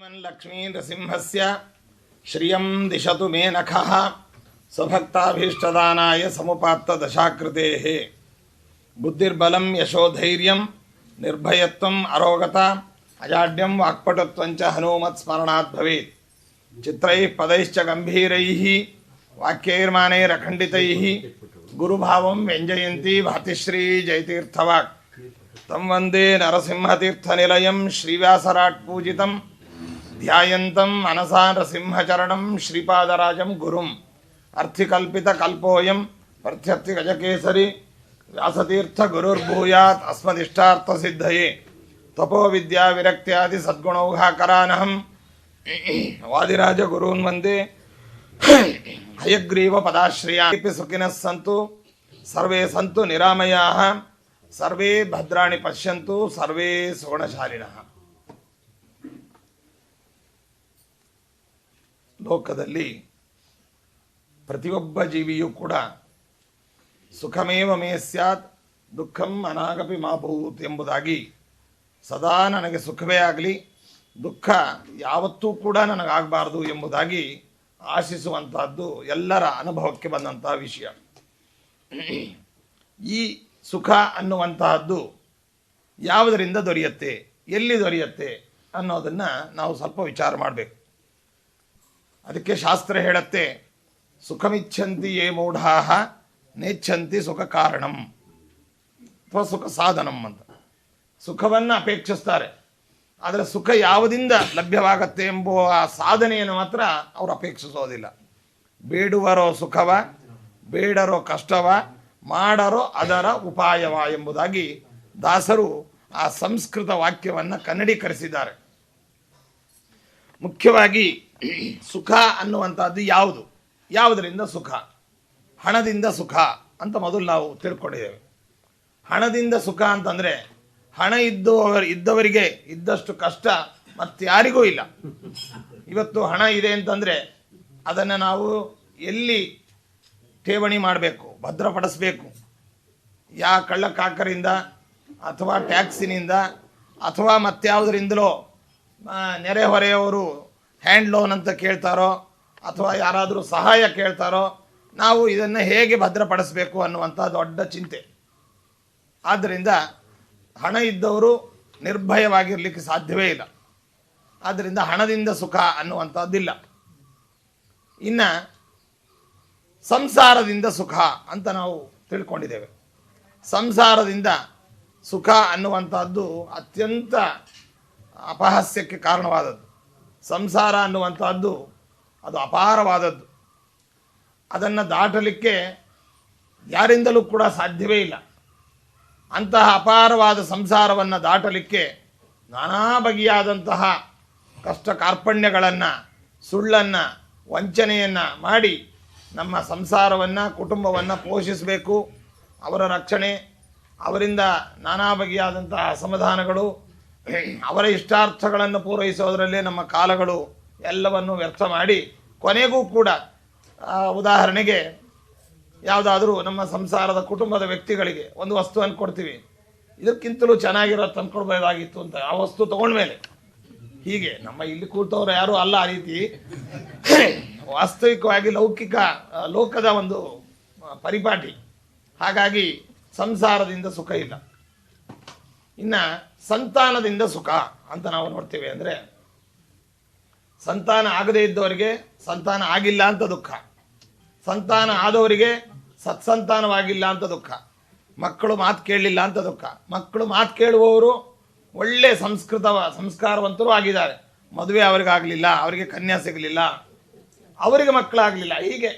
श्रीमन्लक्ष्मी नृसिंहस्य श्रियं दिशतु मे नखः स्वभक्ताभीष्टदानाय समुपात्तदशाकृतेः बुद्धिर्बलं यशोधैर्यं निर्भयत्वम् अरोगता अजाड्यं वाक्पटुत्वं च हनुमत्स्मरणात् भवेत्। चित्रैः पदैश्च गम्भीरैः वाक्यैर्मानैरखण्डितैः गुरुभावं व्यञ्जयन्ती भातिश्री जयतीर्थवाक् तं वन्दे नरसिंहतीर्थनिलयं श्रीव्यासराट् पूजितं ध्यायन्तं मनसा नृसिंहचरणं श्रीपादराजं गुरुम् अर्थिकल्पितकल्पोऽयं प्रत्यर्थिगजकेसरी व्यासतीर्थगुरुर्भूयात् अस्मदिष्टार्थसिद्धये तपोविद्याविरक्त्यादि सद्गुणौघाकरानहं वादिराजगुरून् वन्दे हयग्रीवपदाश्रयाणि सुखिनः सन्तु सर्वे सन्तु निरामयाः सर्वे भद्राणि पश्यन्तु सर्वे सुगुणशालिनः। ಲೋಕದಲ್ಲಿ ಪ್ರತಿಯೊಬ್ಬ ಜೀವಿಯೂ ಕೂಡ ಸುಖಮೇವ ಮೇ ಸ್ಯಾತ್ ದುಃಖಂ ಅನಾಗಪಿ ಮಾ ಭೂತ್ ಎಂಬುದಾಗಿ ಸದಾ ನನಗೆ ಸುಖವೇ ಆಗಲಿ ದುಃಖ ಯಾವತ್ತೂ ಕೂಡ ನನಗಾಗಬಾರ್ದು ಎಂಬುದಾಗಿ ಆಶಿಸುವಂತಹದ್ದು ಎಲ್ಲರ ಅನುಭವಕ್ಕೆ ಬಂದಂತಹ ವಿಷಯ. ಈ ಸುಖ ಅನ್ನುವಂತಹದ್ದು ಯಾವುದರಿಂದ ದೊರೆಯುತ್ತೆ, ಎಲ್ಲಿ ದೊರೆಯುತ್ತೆ ಅನ್ನೋದನ್ನು ನಾವು ಸ್ವಲ್ಪ ವಿಚಾರ ಮಾಡಬೇಕು. ಅದಕ್ಕೆ ಶಾಸ್ತ್ರ ಹೇಳುತ್ತೆ, ಸುಖಮಿಚ್ಛಂತಿ ಯೇ ಮೂಢಾಃ ನೆಚ್ಛಂತಿ ಸುಖ ಕಾರಣಂ ಅಥವಾ ಸುಖ ಸಾಧನಂ ಅಂತ. ಸುಖವನ್ನು ಅಪೇಕ್ಷಿಸ್ತಾರೆ, ಆದರೆ ಸುಖ ಯಾವುದಿಂದ ಲಭ್ಯವಾಗತ್ತೆ ಎಂಬುವ ಸಾಧನೆಯನ್ನು ಮಾತ್ರ ಅವರು ಅಪೇಕ್ಷಿಸೋದಿಲ್ಲ. ಬೇಡುವರೋ ಸುಖವ, ಬೇಡರೋ ಕಷ್ಟವ, ಮಾಡರೋ ಅದರ ಉಪಾಯವ ಎಂಬುದಾಗಿ ದಾಸರು ಆ ಸಂಸ್ಕೃತ ವಾಕ್ಯವನ್ನು ಕನ್ನಡೀಕರಿಸಿದ್ದಾರೆ. ಮುಖ್ಯವಾಗಿ ಸುಖ ಅನ್ನುವಂಥದ್ದು ಯಾವುದು, ಯಾವುದರಿಂದ ಸುಖ? ಹಣದಿಂದ ಸುಖ ಅಂತ ಮೊದಲು ನಾವು ತಿಳ್ಕೊಂಡಿದ್ದೇವೆ. ಹಣದಿಂದ ಸುಖ ಅಂತಂದರೆ ಹಣ ಇದ್ದವರಿಗೆ ಇದ್ದಷ್ಟು ಕಷ್ಟ ಮತ್ತಾರಿಗೂ ಇಲ್ಲ. ಇವತ್ತು ಹಣ ಇದೆ ಅಂತಂದರೆ ಅದನ್ನು ನಾವು ಎಲ್ಲಿ ಠೇವಣಿ ಮಾಡಬೇಕು, ಭದ್ರಪಡಿಸಬೇಕು. ಕಳ್ಳಕಾಕರಿಂದ ಅಥವಾ ಟ್ಯಾಕ್ಸಿನಿಂದ ಅಥವಾ ಮತ್ಯಾವುದರಿಂದಲೋ ನೆರೆಹೊರೆಯವರು ಹ್ಯಾಂಡ್ ಲೋನ್ ಅಂತ ಕೇಳ್ತಾರೋ ಅಥವಾ ಯಾರಾದರೂ ಸಹಾಯ ಕೇಳ್ತಾರೋ ನಾವು ಇದನ್ನು ಹೇಗೆ ಭದ್ರಪಡಿಸಬೇಕು ಅನ್ನುವಂಥ ದೊಡ್ಡ ಚಿಂತೆ. ಆದ್ದರಿಂದ ಹಣ ಇದ್ದವರು ನಿರ್ಭಯವಾಗಿರಲಿಕ್ಕೆ ಸಾಧ್ಯವೇ ಇಲ್ಲ. ಆದ್ದರಿಂದ ಹಣದಿಂದ ಸುಖ ಅನ್ನುವಂಥದ್ದಿಲ್ಲ. ಇನ್ನು ಸಂಸಾರದಿಂದ ಸುಖ ಅಂತ ನಾವು ತಿಳ್ಕೊಂಡಿದ್ದೇವೆ. ಸಂಸಾರದಿಂದ ಸುಖ ಅನ್ನುವಂಥದ್ದು ಅತ್ಯಂತ ಅಪಹಾಸ್ಯಕ್ಕೆ ಕಾರಣವಾದದ್ದು. ಸಂಸಾರ ಅನ್ನುವಂಥದ್ದು ಅದು ಅಪಾರವಾದದ್ದು. ಅದನ್ನು ದಾಟಲಿಕ್ಕೆ ಯಾರಿಂದಲೂ ಕೂಡ ಸಾಧ್ಯವೇ ಇಲ್ಲ. ಅಂತಹ ಅಪಾರವಾದ ಸಂಸಾರವನ್ನು ದಾಟಲಿಕ್ಕೆ ನಾನಾ ಬಗೆಯಾದಂತಹ ಕಷ್ಟ ಕಾರ್ಪಣ್ಯಗಳನ್ನು, ಸುಳ್ಳನ್ನು, ವಂಚನೆಯನ್ನು ಮಾಡಿ ನಮ್ಮ ಸಂಸಾರವನ್ನು, ಕುಟುಂಬವನ್ನು ಪೋಷಿಸಬೇಕು. ಅವರ ರಕ್ಷಣೆ, ಅವರಿಂದ ನಾನಾ ಬಗೆಯಾದಂತಹ ಅಸಮಾಧಾನಗಳು, ಅವರ ಇಷ್ಟಾರ್ಥಗಳನ್ನು ಪೂರೈಸೋದರಲ್ಲೇ ನಮ್ಮ ಕಾಲಗಳು ಎಲ್ಲವನ್ನು ವ್ಯರ್ಥ ಮಾಡಿ ಕೊನೆಗೂ ಕೂಡ ಉದಾಹರಣೆಗೆ ಯಾವುದಾದ್ರೂ ನಮ್ಮ ಸಂಸಾರದ ಕುಟುಂಬದ ವ್ಯಕ್ತಿಗಳಿಗೆ ಒಂದು ವಸ್ತುವನ್ನು ಕೊಡ್ತೀವಿ, ಇದಕ್ಕಿಂತಲೂ ಚೆನ್ನಾಗಿರೋ ತಂದ್ಕೊಡ್ಬೋದಾಗಿತ್ತು ಅಂತ ಆ ವಸ್ತು ತೊಗೊಂಡ್ಮೇಲೆ, ಹೀಗೆ ನಮ್ಮ ಇಲ್ಲಿ ಕೂತವ್ರು ಯಾರೂ ಅಲ್ಲ ಆ ರೀತಿ. ವಾಸ್ತವಿಕವಾಗಿ ಲೋಕದ ಒಂದು ಪರಿಪಾಟಿ. ಹಾಗಾಗಿ ಸಂಸಾರದಿಂದ ಸುಖ ಇಲ್ಲ. ಇನ್ನು ಸಂತಾನದಿಂದ ಸುಖ ಅಂತ ನಾವು ನೋಡ್ತೇವೆ. ಅಂದರೆ ಸಂತಾನ ಆಗದೇ ಇದ್ದವರಿಗೆ ಸಂತಾನ ಆಗಿಲ್ಲ ಅಂತ ದುಃಖ, ಸಂತಾನ ಆದವರಿಗೆ ಸತ್ಸಂತಾನವಾಗಿಲ್ಲ ಅಂತ ದುಃಖ, ಮಕ್ಕಳು ಮಾತು ಕೇಳಲಿಲ್ಲ ಅಂತ ದುಃಖ. ಮಕ್ಕಳು ಮಾತು ಕೇಳುವವರು ಒಳ್ಳೆ ಸಂಸ್ಕಾರವಂತರು ಆಗಿದ್ದಾರೆ, ಮದುವೆ ಅವರಿಗಾಗಲಿಲ್ಲ, ಅವರಿಗೆ ಕನ್ಯಾ ಸಿಗಲಿಲ್ಲ, ಅವರಿಗೆ ಮಕ್ಕಳಾಗಲಿಲ್ಲ. ಹೀಗೆ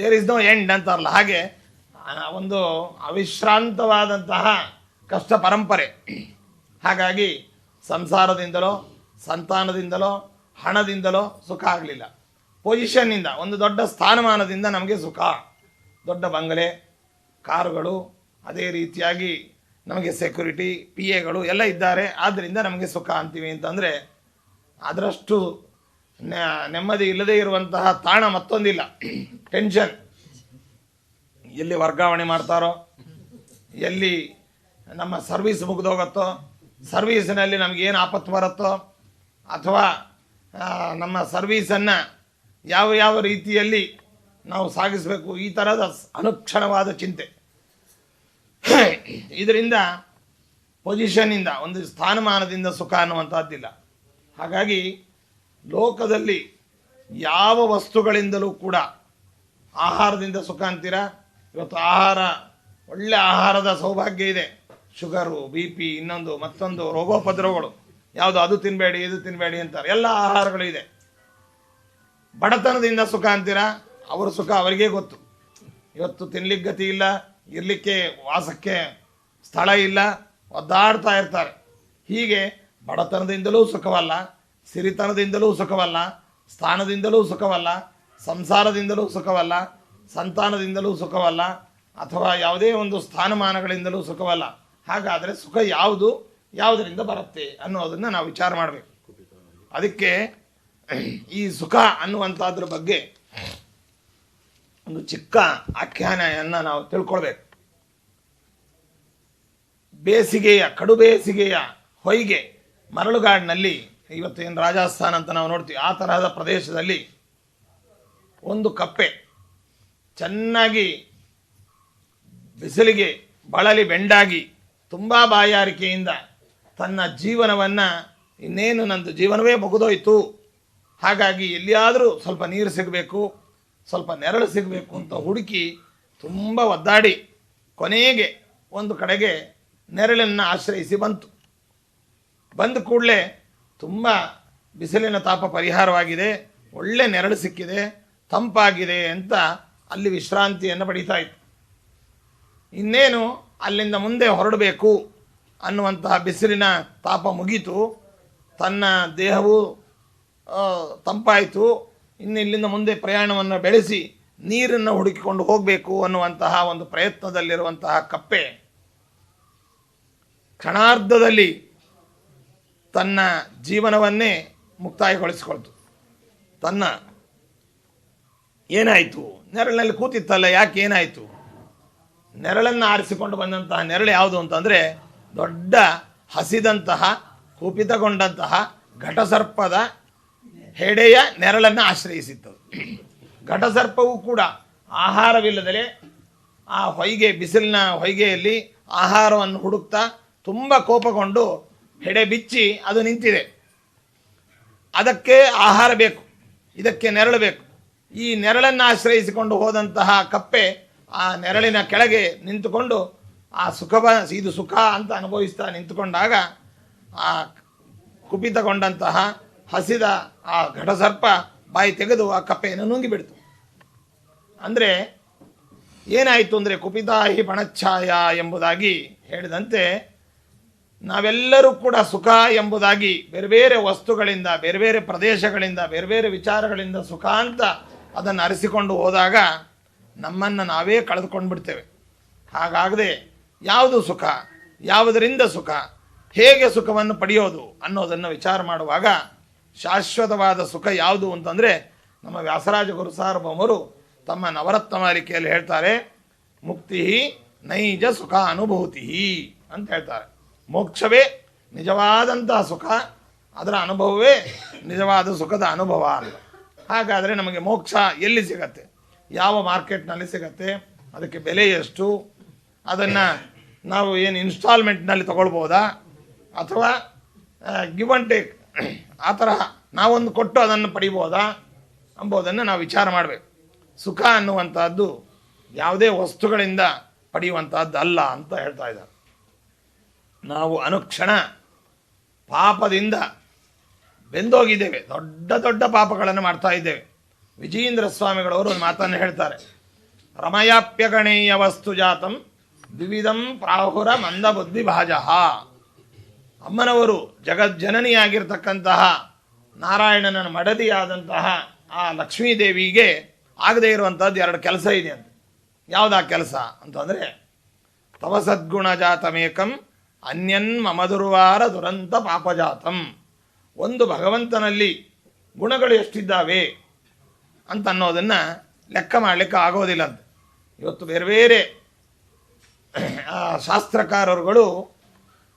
ದೇರ್ ಇಸ್ ನೋ ಎಂಡ್ ಅಂತಾರಲ್ಲ, ಹಾಗೆ ಒಂದು ಅವಿಶ್ರಾಂತವಾದಂತಹ ಕಷ್ಟ ಪರಂಪರೆ. ಹಾಗಾಗಿ ಸಂಸಾರದಿಂದಲೋ, ಸಂತಾನದಿಂದಲೋ, ಹಣದಿಂದಲೋ ಸುಖ ಆಗಲಿಲ್ಲ. ಪೊಸಿಷನ್ನಿಂದ, ಒಂದು ದೊಡ್ಡ ಸ್ಥಾನಮಾನದಿಂದ ನಮಗೆ ಸುಖ, ದೊಡ್ಡ ಬಂಗಲೆ, ಕಾರುಗಳು, ಅದೇ ರೀತಿಯಾಗಿ ನಮಗೆ ಸೆಕ್ಯೂರಿಟಿ, PAಗಳು ಎಲ್ಲ ಇದ್ದಾರೆ, ಆದ್ದರಿಂದ ನಮಗೆ ಸುಖ ಅಂತೀವಿ ಅಂತಂದರೆ ಅದರಷ್ಟು ನೆಮ್ಮದಿ ಇಲ್ಲದೇ ಇರುವಂತಹ ತಾಣ ಮತ್ತೊಂದಿಲ್ಲ. ಟೆನ್ಷನ್, ಎಲ್ಲಿ ವರ್ಗಾವಣೆ ಮಾಡ್ತಾರೋ, ಎಲ್ಲಿ ನಮ್ಮ ಸರ್ವೀಸ್ ಮುಗಿದೋಗುತ್ತೋ, ಸರ್ವೀಸಿನಲ್ಲಿ ನಮಗೇನು ಆಪತ್ತು ಬರುತ್ತೋ, ಅಥವಾ ನಮ್ಮ ಸರ್ವೀಸನ್ನು ಯಾವ ಯಾವ ರೀತಿಯಲ್ಲಿ ನಾವು ಸಾಗಿಸಬೇಕು, ಈ ಥರದ ಅನುಕ್ಷಣವಾದ ಚಿಂತೆ. ಇದರಿಂದ ಪೊಸಿಷನ್ನಿಂದ, ಒಂದು ಸ್ಥಾನಮಾನದಿಂದ ಸುಖ ಅನ್ನುವಂಥದ್ದಿಲ್ಲ. ಹಾಗಾಗಿ ಲೋಕದಲ್ಲಿ ಯಾವ ವಸ್ತುಗಳಿಂದಲೂ ಕೂಡ, ಆಹಾರದಿಂದ ಸುಖ ಅಂತೀರಾ, ಇವತ್ತು ಆಹಾರ, ಒಳ್ಳೆ ಆಹಾರದ ಸೌಭಾಗ್ಯ ಇದೆ. ಶುಗರು, ಬಿ ಪಿ, ಇನ್ನೊಂದು ಮತ್ತೊಂದು ರೋಗೋಪದ್ರವಗಳು, ಯಾವುದು ಅದು ತಿನ್ನಬೇಡಿ ಇದು ತಿನ್ನಬೇಡಿ ಅಂತಾರೆ, ಎಲ್ಲ ಆಹಾರಗಳು ಇದೆ. ಬಡತನದಿಂದ ಸುಖ ಅಂತೀರಾ, ಅವರ ಸುಖ ಅವರಿಗೇ ಗೊತ್ತು. ಇವತ್ತು ತಿನ್ಲಿಕ್ಕೆ ಗತಿ ಇಲ್ಲ, ಇರಲಿಕ್ಕೆ ವಾಸಕ್ಕೆ ಸ್ಥಳ ಇಲ್ಲ, ಒದ್ದಾಡ್ತಾ ಇರ್ತಾರೆ. ಹೀಗೆ ಬಡತನದಿಂದಲೂ ಸುಖವಲ್ಲ, ಸಿರಿತನದಿಂದಲೂ ಸುಖವಲ್ಲ, ಸ್ಥಾನದಿಂದಲೂ ಸುಖವಲ್ಲ, ಸಂಸಾರದಿಂದಲೂ ಸುಖವಲ್ಲ, ಸಂತಾನದಿಂದಲೂ ಸುಖವಲ್ಲ, ಅಥವಾ ಯಾವುದೇ ಒಂದು ಸ್ಥಾನಮಾನಗಳಿಂದಲೂ ಸುಖವಲ್ಲ. ಹಾಗಾದರೆ ಸುಖ ಯಾವುದು, ಯಾವುದರಿಂದ ಬರುತ್ತೆ ಅನ್ನೋದನ್ನು ನಾವು ವಿಚಾರ ಮಾಡಬೇಕು. ಅದಕ್ಕೆ ಈ ಸುಖ ಅನ್ನುವಂಥದ್ರ ಬಗ್ಗೆ ಒಂದು ಚಿಕ್ಕ ಆಖ್ಯಾನೆಯನ್ನು ನಾವು ತಿಳ್ಕೊಳ್ಬೇಕು. ಬೇಸಿಗೆಯ, ಕಡು ಬೇಸಿಗೆಯ ಹೊಯ್ಗೆ ಮರಳುಗಾಡಿನಲ್ಲಿ, ಇವತ್ತೇನು ರಾಜಸ್ಥಾನ ಅಂತ ನಾವು ನೋಡ್ತೀವಿ, ಆ ತರಹದ ಪ್ರದೇಶದಲ್ಲಿ ಒಂದು ಕಪ್ಪೆ ಚೆನ್ನಾಗಿ ಬಿಸಿಲಿಗೆ ಬಳಲಿ ಬೆಂಡಾಗಿ ತುಂಬ ಬಾಯಾರಿಕೆಯಿಂದ ತನ್ನ ಜೀವನವನ್ನು, ಇನ್ನೇನು ನಂದು ಜೀವನವೇ ಮುಗಿದೋಯ್ತು, ಹಾಗಾಗಿ ಎಲ್ಲಿಯಾದರೂ ಸ್ವಲ್ಪ ನೀರು ಸಿಗಬೇಕು, ಸ್ವಲ್ಪ ನೆರಳು ಸಿಗಬೇಕು ಅಂತ ಹುಡುಕಿ ತುಂಬ ಒದ್ದಾಡಿ ಕೊನೆಗೆ ಒಂದು ಕಡೆಗೆ ನೆರಳನ್ನು ಆಶ್ರಯಿಸಿ ಬಂತು. ಬಂದ ಕೂಡಲೇ ತುಂಬ ಬಿಸಿಲಿನ ತಾಪ ಪರಿಹಾರವಾಗಿದೆ, ಒಳ್ಳೆ ನೆರಳು ಸಿಕ್ಕಿದೆ, ತಂಪಾಗಿದೆ ಅಂತ ಅಲ್ಲಿ ವಿಶ್ರಾಂತಿಯನ್ನು ಪಡೀತಾ ಇತ್ತು. ಇನ್ನೇನು ಅಲ್ಲಿಂದ ಮುಂದೆ ಹೊರಡಬೇಕು ಅನ್ನುವಂತಹ ಬಿಸಿಲಿನ ತಾಪ ಮುಗೀತು, ತನ್ನ ದೇಹವು ತಂಪಾಯಿತು, ಇನ್ನು ಇಲ್ಲಿಂದ ಮುಂದೆ ಪ್ರಯಾಣವನ್ನು ಬೆಳೆಸಿ ನೀರನ್ನು ಹುಡುಕಿಕೊಂಡು ಹೋಗಬೇಕು ಅನ್ನುವಂತಹ ಒಂದು ಪ್ರಯತ್ನದಲ್ಲಿರುವಂತಹ ಕಪ್ಪೆ ಕ್ಷಣಾರ್ಧದಲ್ಲಿ ತನ್ನ ಜೀವನವನ್ನೇ ಮುಕ್ತಾಯಗೊಳಿಸಿಕೊಳ್ತು. ತನ್ನ ಏನಾಯಿತು, ನೆರಳಿನಲ್ಲಿ ಕೂತಿತ್ತಲ್ಲ, ಯಾಕೆ ಏನಾಯಿತು? ನೆರಳನ್ನು ಆರಿಸಿಕೊಂಡು ಬಂದಂತಹ ನೆರಳು ಯಾವುದು ಅಂತಂದರೆ, ದೊಡ್ಡ ಹಸಿದಂತಹ ಕುಪಿತಗೊಂಡಂತಹ ಘಟಸರ್ಪದ ಹೆಡೆಯ ನೆರಳನ್ನು ಆಶ್ರಯಿಸಿತ್ತು. ಘಟಸರ್ಪವು ಕೂಡ ಆಹಾರವಿಲ್ಲದಲೇ ಆ ಹೊಯ್ಗೆ, ಬಿಸಿಲಿನ ಹೊಯ್ಗೆಯಲ್ಲಿ ಆಹಾರವನ್ನು ಹುಡುಕ್ತಾ ತುಂಬ ಕೋಪಗೊಂಡು ಹೆಡೆ ಬಿಚ್ಚಿ ಅದು ನಿಂತಿದೆ. ಅದಕ್ಕೆ ಆಹಾರ ಬೇಕು, ಇದಕ್ಕೆ ನೆರಳು ಬೇಕು. ಈ ನೆರಳನ್ನು ಆಶ್ರಯಿಸಿಕೊಂಡು ಹೋದಂತಹ ಕಪ್ಪೆ ಆ ನೆರಳಿನ ಕೆಳಗೆ ನಿಂತುಕೊಂಡು ಆ ಇದು ಸುಖ ಅಂತ ಅನುಭವಿಸ್ತಾ ನಿಂತುಕೊಂಡಾಗ ಆ ಕುಪಿತಗೊಂಡಂತಹ ಹಸಿದ ಆ ಘಟಸರ್ಪ ಬಾಯಿ ತೆಗೆದು ಆ ಕಪ್ಪೆಯನ್ನು ನುಂಗಿಬಿಡ್ತು. ಅಂದರೆ ಏನಾಯಿತು ಅಂದರೆ, ಕುಪಿತಾಹಿ ಪಣಚ್ಛಾಯ ಎಂಬುದಾಗಿ ಹೇಳಿದಂತೆ, ನಾವೆಲ್ಲರೂ ಕೂಡ ಸುಖ ಎಂಬುದಾಗಿ ಬೇರೆ ಬೇರೆ ವಸ್ತುಗಳಿಂದ, ಬೇರೆ ಬೇರೆ ಪ್ರದೇಶಗಳಿಂದ, ಬೇರೆ ಬೇರೆ ವಿಚಾರಗಳಿಂದ ಸುಖ ಅಂತ ಅದನ್ನು ಅರಿಸಿಕೊಂಡು ಹೋದಾಗ ನಮ್ಮನ್ನು ನಾವೇ ಕಳೆದುಕೊಂಡು ಬಿಡ್ತೇವೆ. ಹಾಗಾಗದೆ ಯಾವುದು ಸುಖ, ಯಾವುದರಿಂದ ಸುಖ, ಹೇಗೆ ಸುಖವನ್ನು ಪಡೆಯೋದು ಅನ್ನೋದನ್ನು ವಿಚಾರ ಮಾಡುವಾಗ ಶಾಶ್ವತವಾದ ಸುಖ ಯಾವುದು ಅಂತಂದರೆ, ನಮ್ಮ ವ್ಯಾಸರಾಜ ಗುರು ಸಾರ್ವಭೌಮರು ತಮ್ಮ ನವರತ್ನ ಮಾಲಿಕೆಯಲ್ಲಿ ಹೇಳ್ತಾರೆ, ಮುಕ್ತಿ ನೈಜ ಸುಖ ಅನುಭೂತಿ ಅಂತ ಹೇಳ್ತಾರೆ. ಮೋಕ್ಷವೇ ನಿಜವಾದಂತಹ ಸುಖ, ಅದರ ಅನುಭವವೇ ನಿಜವಾದ ಸುಖದ ಅನುಭವ ಅಂತ. ಹಾಗಾದರೆ ನಮಗೆ ಮೋಕ್ಷ ಎಲ್ಲಿ ಸಿಗತ್ತೆ, ಯಾವ ಮಾರ್ಕೆಟ್ನಲ್ಲಿ ಸಿಗತ್ತೆ, ಅದಕ್ಕೆ ಬೆಲೆ ಎಷ್ಟು, ಅದನ್ನು ನಾವು ಏನು ಇನ್ಸ್ಟಾಲ್ಮೆಂಟ್ನಲ್ಲಿ ತೊಗೊಳ್ಬೋದಾ, ಅಥವಾ ಗಿವ್ ಆ್ಯಂಡ್ ಟೇಕ್ ಆ ತರಹ ನಾವೊಂದು ಕೊಟ್ಟು ಅದನ್ನು ಪಡಿಬೋದಾ ಎಂಬುದನ್ನು ನಾವು ವಿಚಾರ ಮಾಡಬೇಕು. ಸುಖ ಅನ್ನುವಂಥದ್ದು ಯಾವುದೇ ವಸ್ತುಗಳಿಂದ ಪಡೆಯುವಂಥದ್ದು ಅಲ್ಲ ಅಂತ ಹೇಳ್ತಾ ಇದ್ದಾರೆ. ನಾವು ಅನುಕ್ಷಣ ಪಾಪದಿಂದ ಬೆಂದೋಗಿದ್ದೇವೆ, ದೊಡ್ಡ ದೊಡ್ಡ ಪಾಪಗಳನ್ನು ಮಾಡ್ತಾ ಇದ್ದೇವೆ. ವಿಜಯೇಂದ್ರ ಸ್ವಾಮಿಗಳವರು ಒಂದು ಮಾತನ್ನು ಹೇಳ್ತಾರೆ, ರಮಯಾಪ್ಯಗಣೇಯ ವಸ್ತು ಜಾತಂ ದ್ವಿವಿಧಂ ಪ್ರಾಹುರ ಮಂದಬುದ್ಧಿ ಭಾಜ. ಅಮ್ಮನವರು ಜಗಜ್ಜನನಿಯಾಗಿರ್ತಕ್ಕಂತಹ ನಾರಾಯಣನ ಮಡದಿಯಾದಂತಹ ಆ ಲಕ್ಷ್ಮೀದೇವಿಗೆ ಆಗದೇ ಇರುವಂಥದ್ದು ಎರಡು ಕೆಲಸ ಇದೆ ಅಂತ. ಯಾವುದಾ ಕೆಲಸ ಅಂತಂದರೆ, ತವ ಸದ್ಗುಣ ಜಾತಮೇಕಂ ಅನ್ಯನ್ ಮಮದುರ್ವಾರ ದುರಂತ ಪಾಪಜಾತಂ. ಒಂದು ಭಗವಂತನಲ್ಲಿ ಗುಣಗಳು ಎಷ್ಟಿದ್ದಾವೆ ಅಂತ ಅನ್ನೋದನ್ನು ಲೆಕ್ಕ ಮಾಡಲಿಕ್ಕೆ ಆಗೋದಿಲ್ಲ ಅಂತ. ಇವತ್ತು ಬೇರೆ ಬೇರೆ ಶಾಸ್ತ್ರಕಾರರುಗಳು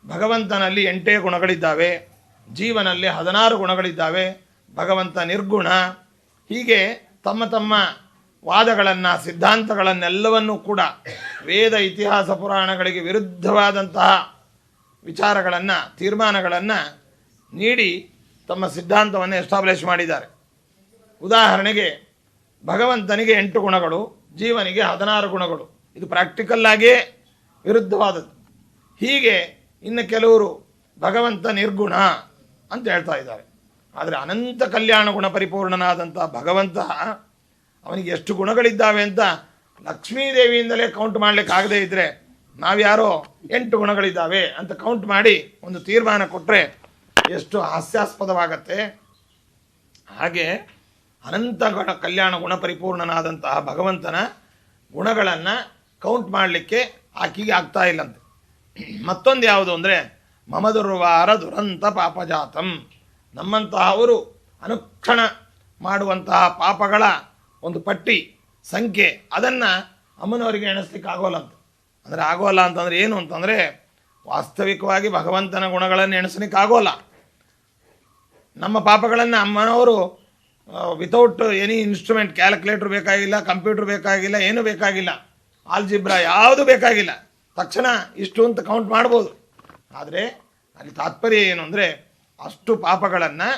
ಭಗವಂತನಲ್ಲಿ 8 ಗುಣಗಳಿದ್ದಾವೆ, ಜೀವನಲ್ಲಿ 16 ಗುಣಗಳಿದ್ದಾವೆ. ಭಗವಂತ ನಿರ್ಗುಣ. ಹೀಗೆ ತಮ್ಮ ತಮ್ಮ ವಾದಗಳನ್ನು, ಸಿದ್ಧಾಂತಗಳನ್ನೆಲ್ಲವನ್ನೂ ಕೂಡ ವೇದ, ಇತಿಹಾಸ, ಪುರಾಣಗಳಿಗೆ ವಿರುದ್ಧವಾದಂತಹ ವಿಚಾರಗಳನ್ನು, ತೀರ್ಮಾನಗಳನ್ನು ನೀಡಿ ತಮ್ಮ ಸಿದ್ಧಾಂತವನ್ನು ಎಸ್ಟಾಬ್ಲಿಷ್ ಮಾಡಿದ್ದಾರೆ. ಉದಾಹರಣೆಗೆ ಭಗವಂತನಿಗೆ 8 ಗುಣಗಳು, ಜೀವನಿಗೆ 16 ಗುಣಗಳು. ಇದು ಪ್ರಾಕ್ಟಿಕಲ್ಲಾಗಿಯೇ ವಿರುದ್ಧವಾದದ್ದು. ಹೀಗೆ ಇನ್ನು ಕೆಲವರು ಭಗವಂತ ನಿರ್ಗುಣ ಅಂತ ಹೇಳ್ತಾ ಇದ್ದಾರೆ. ಆದರೆ ಅನಂತ ಕಲ್ಯಾಣ ಗುಣ ಪರಿಪೂರ್ಣನಾದಂಥ ಭಗವಂತ, ಅವನಿಗೆ ಎಷ್ಟು ಗುಣಗಳಿದ್ದಾವೆ ಅಂತ ಲಕ್ಷ್ಮೀದೇವಿಯಿಂದಲೇ ಕೌಂಟ್ ಮಾಡಲಿಕ್ಕಾಗದೇ ಇದ್ದರೆ ನಾವ್ಯಾರೋ 8 ಗುಣಗಳಿದ್ದಾವೆ ಅಂತ ಕೌಂಟ್ ಮಾಡಿ ಒಂದು ತೀರ್ಮಾನ ಕೊಟ್ಟರೆ ಎಷ್ಟು ಹಾಸ್ಯಾಸ್ಪದವಾಗತ್ತೆ. ಹಾಗೆ ಅನಂತ ಕಲ್ಯಾಣ ಗುಣ ಪರಿಪೂರ್ಣನಾದಂತಹ ಭಗವಂತನ ಗುಣಗಳನ್ನು ಕೌಂಟ್ ಮಾಡಲಿಕ್ಕೆ ಆಕೆಗೆ ಆಗ್ತಾ ಇಲ್ಲಂತೆ. ಮತ್ತೊಂದು ಯಾವುದು ಅಂದರೆ ಮಮದುರ್ವಾರ ದುರಂತ ಪಾಪಜಾತಂ, ನಮ್ಮಂತಹವರು ಅನುಕ್ಷಣ ಮಾಡುವಂತಹ ಪಾಪಗಳ ಒಂದು ಪಟ್ಟಿ, ಸಂಖ್ಯೆ, ಅದನ್ನು ಅಮ್ಮನವರಿಗೆ ಎಣಿಸ್ಲಿಕ್ಕೆ ಆಗೋಲ್ಲ ಅಂದರೆ ಆಗೋಲ್ಲ ಅಂತಂದರೆ ಏನು ಅಂತಂದರೆ ವಾಸ್ತವಿಕವಾಗಿ ಭಗವಂತನ ಗುಣಗಳನ್ನು ಎಣಿಸ್ಲಿಕ್ಕೆ ಆಗೋಲ್ಲ. ನಮ್ಮ ಪಾಪಗಳನ್ನು ಅಮ್ಮನವರು ವಿತೌಟ್ ಎನಿ ಇನ್ಸ್ಟ್ರೂಮೆಂಟ್, ಕ್ಯಾಲ್ಕುಲೇಟರ್ ಬೇಕಾಗಿಲ್ಲ, ಕಂಪ್ಯೂಟರ್ ಬೇಕಾಗಿಲ್ಲ, ಏನೂ ಬೇಕಾಗಿಲ್ಲ, ಆಲ್ಜಿಬ್ರಾ ಯಾವುದು ಬೇಕಾಗಿಲ್ಲ, ತಕ್ಷಣ ಇಷ್ಟು ಅಂತ ಕೌಂಟ್ ಮಾಡ್ಬೋದು. ಆದರೆ ಅಲ್ಲಿ ತಾತ್ಪರ್ಯ ಏನು ಅಂದರೆ ಅಷ್ಟು ಪಾಪಗಳನ್ನು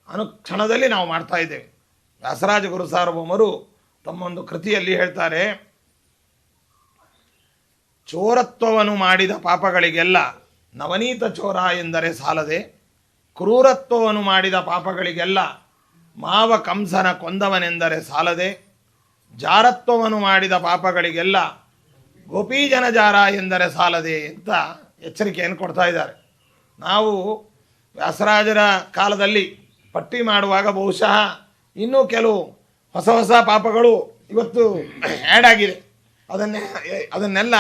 ಅನುಕ್ಷಣದಲ್ಲಿ ನಾವು ಮಾಡ್ತಾ ಇದ್ದೇವೆ. ವ್ಯಾಸರಾಜ ಗುರು ಸಾರ್ವಭೌಮರು ತಮ್ಮೊಂದು ಕೃತಿಯಲ್ಲಿ ಹೇಳ್ತಾರೆ, ಚೋರತ್ವವನ್ನು ಮಾಡಿದ ಪಾಪಗಳಿಗೆಲ್ಲ ನವನೀತ ಚೋರ ಎಂದರೆ ಸಾಲದೆ, ಕ್ರೂರತ್ವವನ್ನು ಮಾಡಿದ ಪಾಪಗಳಿಗೆಲ್ಲ ಮಾವ ಕಂಸನ ಕೊಂದವನೆಂದರೆ ಸಾಲದೆ, ಜಾರತ್ವವನ್ನು ಮಾಡಿದ ಪಾಪಗಳಿಗೆಲ್ಲ ಗೋಪೀಜನ ಜಾರ ಎಂದರೆ ಸಾಲದೆ ಅಂತ ಎಚ್ಚರಿಕೆಯನ್ನು ಕೊಡ್ತಾ ಇದ್ದಾರೆ. ನಾವು ವ್ಯಾಸರಾಜರ ಕಾಲದಲ್ಲಿ ಪಟ್ಟಿ ಮಾಡುವಾಗ ಬಹುಶಃ ಇನ್ನೂ ಕೆಲವು ಹೊಸ ಹೊಸ ಪಾಪಗಳು ಇವತ್ತು ಆ್ಯಡ್ ಆಗಿದೆ. ಅದನ್ನೆಲ್ಲ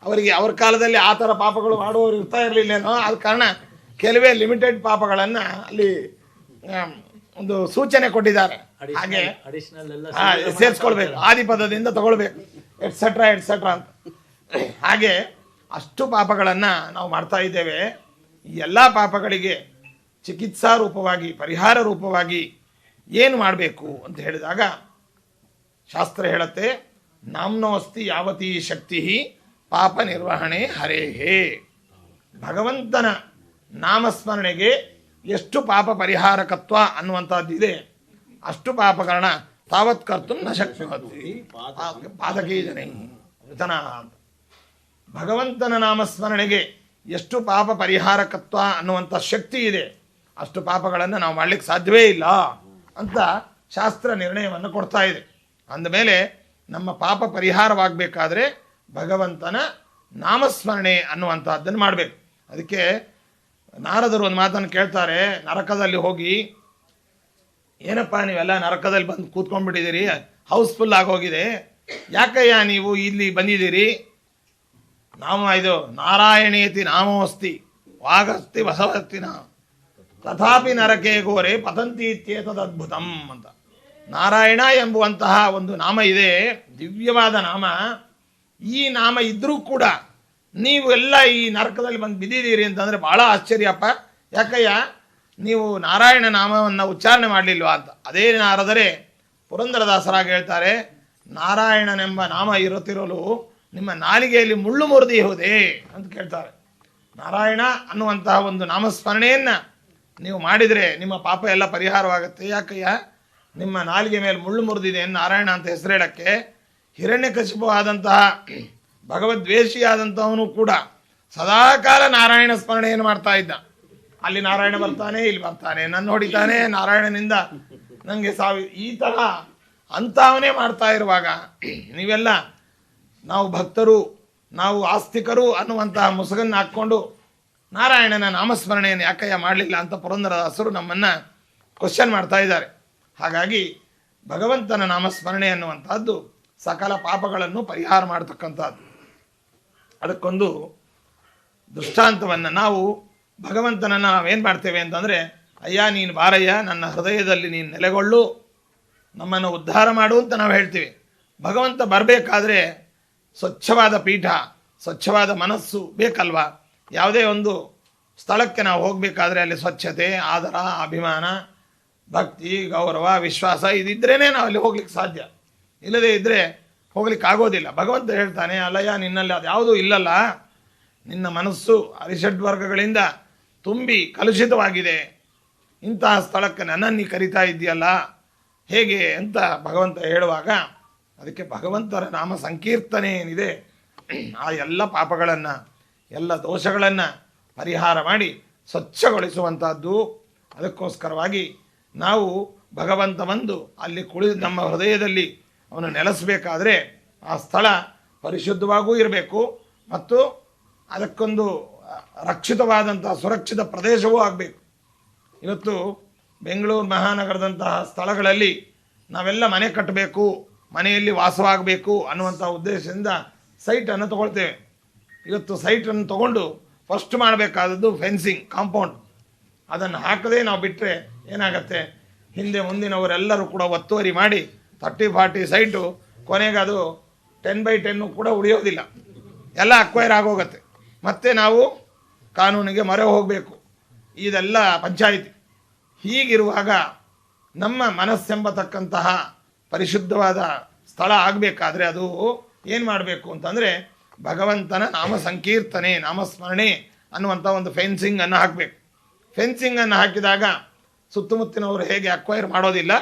ಅವರಿಗೆ ಅವ್ರ ಕಾಲದಲ್ಲಿ ಆ ಥರ ಪಾಪಗಳು ಮಾಡುವವರು ಇರ್ತಾ ಇರಲಿಲ್ಲೇನೋ, ಆದ ಕಾರಣ ಕೆಲವೇ ಲಿಮಿಟೆಡ್ ಪಾಪಗಳನ್ನು ಅಲ್ಲಿ ಒಂದು ಸೂಚನೆ ಕೊಟ್ಟಿದ್ದಾರೆ. ಹಾಗೆ ಸೇರಿಸ್ಕೊಳ್ಬೇಕು, ಆದಿಪದದಿಂದ ತಗೊಳ್ಬೇಕು, ಎಟ್ಸೆಟ್ರಾ ಎಟ್ಸೆಟ್ರಾ ಅಂತ. ಹಾಗೆ ಅಷ್ಟು ಪಾಪಗಳನ್ನು ನಾವು ಮಾಡ್ತಾ ಇದ್ದೇವೆ. ಈ ಎಲ್ಲ ಪಾಪಗಳಿಗೆ ಚಿಕಿತ್ಸಾ ರೂಪವಾಗಿ, ಪರಿಹಾರ ರೂಪವಾಗಿ ಏನು ಮಾಡಬೇಕು ಅಂತ ಹೇಳಿದಾಗ ಶಾಸ್ತ್ರ ಹೇಳುತ್ತೆ, ನಾಮ್ನೋಸ್ತಿ ಯಾವತೀ ಶಕ್ತಿ ಪಾಪ ನಿರ್ವಹಣೆ ಹರೇಹೇ. ಭಗವಂತನ ನಾಮಸ್ಮರಣೆಗೆ ಎಷ್ಟು ಪಾಪ ಪರಿಹಾರಕತ್ವ ಅನ್ನುವಂಥದ್ದಿದೆ, ಅಷ್ಟು ಪಾಪಗಳನ್ನ ತಾವತ್ ಕರ್ತು ನ ಶಕ್ತಿ ಪಾದಕೀ ಜನ ವಿತನ. ಭಗವಂತನ ನಾಮಸ್ಮರಣೆಗೆ ಎಷ್ಟು ಪಾಪ ಪರಿಹಾರಕತ್ವ ಅನ್ನುವಂಥ ಶಕ್ತಿ ಇದೆ, ಅಷ್ಟು ಪಾಪಗಳನ್ನು ನಾವು ಮಾಡಲಿಕ್ಕೆ ಸಾಧ್ಯವೇ ಇಲ್ಲ ಅಂತ ಶಾಸ್ತ್ರ ನಿರ್ಣಯವನ್ನು ಕೊಡ್ತಾ ಇದೆ. ಅಂದಮೇಲೆ ನಮ್ಮ ಪಾಪ ಪರಿಹಾರವಾಗಬೇಕಾದ್ರೆ ಭಗವಂತನ ನಾಮಸ್ಮರಣೆ ಅನ್ನುವಂಥದ್ದನ್ನು ಮಾಡಬೇಕು. ಅದಕ್ಕೆ ನಾರದರು ಒಂದು ಮಾತನ್ನು ಕೇಳ್ತಾರೆ, ನರಕದಲ್ಲಿ ಹೋಗಿ, ಏನಪ್ಪ ನೀವೆಲ್ಲ ನರಕದಲ್ಲಿ ಬಂದು ಕೂತ್ಕೊಂಡ್ಬಿಟ್ಟಿದ್ದೀರಿ, ಹೌಸ್ಫುಲ್ ಆಗೋಗಿದೆ, ಯಾಕಯ್ಯ ನೀವು ಇಲ್ಲಿ ಬಂದಿದ್ದೀರಿ? ಇದು ನಾರಾಯಣೇತಿ ನಾಮೋಸ್ತಿ ವಾಗಸ್ತಿ ಬಸವಸ್ತಿನ ತಥಾಪಿ ನರಕೆ ಗೋರೆ ಪತಂತಿ ಇತ್ಯೇತದದ್ಭುತಂ ಅಂತ. ನಾರಾಯಣ ಎಂಬುವಂತಹ ಒಂದು ನಾಮ ಇದೆ, ದಿವ್ಯವಾದ ನಾಮ. ಈ ನಾಮ ಇದ್ದರೂ ಕೂಡ ನೀವು ಎಲ್ಲ ಈ ನರಕದಲ್ಲಿ ಬಂದು ಬಿದ್ದಿದ್ದೀರಿ ಅಂತಂದರೆ ಭಾಳ ಆಶ್ಚರ್ಯಪ್ಪ, ಯಾಕಯ್ಯ ನೀವು ನಾರಾಯಣ ನಾಮವನ್ನು ಉಚ್ಚಾರಣೆ ಮಾಡಲಿಲ್ವಾ ಅಂತ. ಅದೇ ನಾರದರೆ ಪುರಂದರದಾಸರಾಗಿ ಹೇಳ್ತಾರೆ, ನಾರಾಯಣನೆಂಬ ನಾಮ ಇರುತ್ತಿರಲು ನಿಮ್ಮ ನಾಲಿಗೆಯಲ್ಲಿ ಮುಳ್ಳು ಮುರಿದಿಹುದೇ ಅಂತ ಕೇಳ್ತಾರೆ. ನಾರಾಯಣ ಅನ್ನುವಂತಹ ಒಂದು ನಾಮಸ್ಮರಣೆಯನ್ನು ನೀವು ಮಾಡಿದರೆ ನಿಮ್ಮ ಪಾಪ ಎಲ್ಲ ಪರಿಹಾರವಾಗುತ್ತೆ. ಯಾಕಯ್ಯ ನಿಮ್ಮ ನಾಲಿಗೆ ಮೇಲೆ ಮುಳ್ಳು ಮುರಿದಿದೆ ನಾರಾಯಣ ಅಂತ ಹೆಸರು ಹೇಳಕ್ಕೆ. ಹಿರಣ್ಯಕಶಿಪು ಆದಂತಹ ಭಗವದ್ವೇಷಿಯಾದಂಥವನು ಕೂಡ ಸದಾಕಾಲ ನಾರಾಯಣ ಸ್ಮರಣೆಯನ್ನು ಮಾಡ್ತಾ ಇದ್ದ. ಅಲ್ಲಿ ನಾರಾಯಣ ಬರ್ತಾನೆ, ಇಲ್ಲಿ ಬರ್ತಾನೆ, ನನ್ನ ಹೊಡಿತಾನೆ, ನಾರಾಯಣನಿಂದ ನನಗೆ ಈ ಥರ ಅಂಥವನೇ ಮಾಡ್ತಾ ಇರುವಾಗ ನೀವೆಲ್ಲ ನಾವು ಭಕ್ತರು, ನಾವು ಆಸ್ತಿಕರು ಅನ್ನುವಂತಹ ಮುಸುಗನ್ನು ಹಾಕ್ಕೊಂಡು ನಾರಾಯಣನ ನಾಮಸ್ಮರಣೆಯನ್ನು ಯಾಕಯ್ಯ ಮಾಡಲಿಲ್ಲ ಅಂತ ಪುರಂದರದಾಸರು ನಮ್ಮನ್ನು ಕ್ವಶನ್ ಮಾಡ್ತಾ ಇದ್ದಾರೆ. ಹಾಗಾಗಿ ಭಗವಂತನ ನಾಮಸ್ಮರಣೆ ಅನ್ನುವಂಥದ್ದು ಸಕಲ ಪಾಪಗಳನ್ನು ಪರಿಹಾರ ಮಾಡತಕ್ಕಂಥದ್ದು. ಅದಕ್ಕೊಂದು ದೃಷ್ಟಾಂತವನ್ನು ನಾವು ಭಗವಂತನನ್ನು ನಾವೇನು ಮಾಡ್ತೇವೆ ಅಂತಂದರೆ, ಅಯ್ಯ ನೀನು ಬಾರಯ್ಯ, ನನ್ನ ಹೃದಯದಲ್ಲಿ ನೀನು ನೆಲೆಗೊಳ್ಳು, ನಮ್ಮನ್ನು ಉದ್ಧಾರ ಮಾಡು ಅಂತ ನಾವು ಹೇಳ್ತೀವಿ. ಭಗವಂತ ಬರಬೇಕಾದ್ರೆ ಸ್ವಚ್ಛವಾದ ಪೀಠ, ಸ್ವಚ್ಛವಾದ ಮನಸ್ಸು ಬೇಕಲ್ವಾ? ಯಾವುದೇ ಒಂದು ಸ್ಥಳಕ್ಕೆ ನಾವು ಹೋಗಬೇಕಾದ್ರೆ ಅಲ್ಲಿ ಸ್ವಚ್ಛತೆ, ಆದರ, ಅಭಿಮಾನ, ಭಕ್ತಿ, ಗೌರವ, ವಿಶ್ವಾಸ ಇದಿದ್ರೇ ನಾವು ಅಲ್ಲಿ ಹೋಗ್ಲಿಕ್ಕೆ ಸಾಧ್ಯ. ಇಲ್ಲದೇ ಇದ್ದರೆ ಹೋಗ್ಲಿಕ್ಕೆ ಆಗೋದಿಲ್ಲ. ಭಗವಂತ ಹೇಳ್ತಾನೆ, ಅಲ್ಲಯ್ಯ ನಿನ್ನಲ್ಲಿ ಅದು ಯಾವುದೂ ಇಲ್ಲಲ್ಲ, ನಿನ್ನ ಮನಸ್ಸು ಅರಿಷಡ್ವರ್ಗಗಳಿಂದ ತುಂಬಿ ಕಲುಷಿತವಾಗಿದೆ, ಇಂತಹ ಸ್ಥಳಕ್ಕೆ ನನ್ನನ್ನು ಕರಿತಾ ಇದೆಯಲ್ಲ ಹೇಗೆ ಅಂತ ಭಗವಂತ ಹೇಳುವಾಗ, ಅದಕ್ಕೆ ಭಗವಂತರ ನಾಮ ಸಂಕೀರ್ತನೆ ಏನಿದೆ ಆ ಎಲ್ಲ ಪಾಪಗಳನ್ನು, ಎಲ್ಲ ದೋಷಗಳನ್ನು ಪರಿಹಾರ ಮಾಡಿ ಸ್ವಚ್ಛಗೊಳಿಸುವಂಥದ್ದು. ಅದಕ್ಕೋಸ್ಕರವಾಗಿ ನಾವು ಭಗವಂತ ಬಂದು ಅಲ್ಲಿ ನಮ್ಮ ಹೃದಯದಲ್ಲಿ ಅವನು ನೆಲೆಸಬೇಕಾದ್ರೆ ಆ ಸ್ಥಳ ಪರಿಶುದ್ಧವಾಗೂ ಇರಬೇಕು ಮತ್ತು ಅದಕ್ಕೊಂದು ರಕ್ಷಿತವಾದಂಥ ಸುರಕ್ಷಿತ ಪ್ರದೇಶವೂ ಆಗಬೇಕು. ಇವತ್ತು ಬೆಂಗಳೂರು ಮಹಾನಗರದಂತಹ ಸ್ಥಳಗಳಲ್ಲಿ ನಾವೆಲ್ಲ ಮನೆ ಕಟ್ಟಬೇಕು, ಮನೆಯಲ್ಲಿ ವಾಸವಾಗಬೇಕು ಅನ್ನುವಂಥ ಉದ್ದೇಶದಿಂದ ಸೈಟನ್ನು ತಗೊಳ್ತೇವೆ. ಇವತ್ತು ಸೈಟನ್ನು ತಗೊಂಡು ಫಸ್ಟ್ ಮಾಡಬೇಕಾದದ್ದು ಫೆನ್ಸಿಂಗ್, ಕಾಂಪೌಂಡ್. ಅದನ್ನು ಹಾಕದೇ ನಾವು ಬಿಟ್ಟರೆ ಏನಾಗತ್ತೆ, ಹಿಂದೆ ಮುಂದಿನವರೆಲ್ಲರೂ ಕೂಡ ಒತ್ತುವರಿ ಮಾಡಿ 30-40 ಸೈಟು ಕೊನೆಗೆ ಅದು 10x10 ಕೂಡ ಉಳಿಯೋದಿಲ್ಲ, ಎಲ್ಲ ಅಕ್ವೈರ್ ಆಗೋಗತ್ತೆ. ಮತ್ತೆ ನಾವು ಕಾನೂನಿಗೆ ಮೊರೆ ಹೋಗಬೇಕು, ಇದೆಲ್ಲ ಪಂಚಾಯಿತಿ. ಹೀಗಿರುವಾಗ ನಮ್ಮ ಮನಸ್ಸೆಂಬತಕ್ಕಂತಹ ಪರಿಶುದ್ಧವಾದ ಸ್ಥಳ ಆಗಬೇಕಾದ್ರೆ ಅದು ಏನು ಮಾಡಬೇಕು ಅಂತಂದರೆ ಭಗವಂತನ ನಾಮ ಸಂಕೀರ್ತನೆ, ನಾಮಸ್ಮರಣೆ ಅನ್ನುವಂಥ ಒಂದು ಫೆನ್ಸಿಂಗನ್ನು ಹಾಕಬೇಕು. ಫೆನ್ಸಿಂಗನ್ನು ಹಾಕಿದಾಗ ಸುತ್ತಮುತ್ತಿನವರು ಹೇಗೆ ಅಕ್ವೈರ್ ಮಾಡೋದಿಲ್ಲ,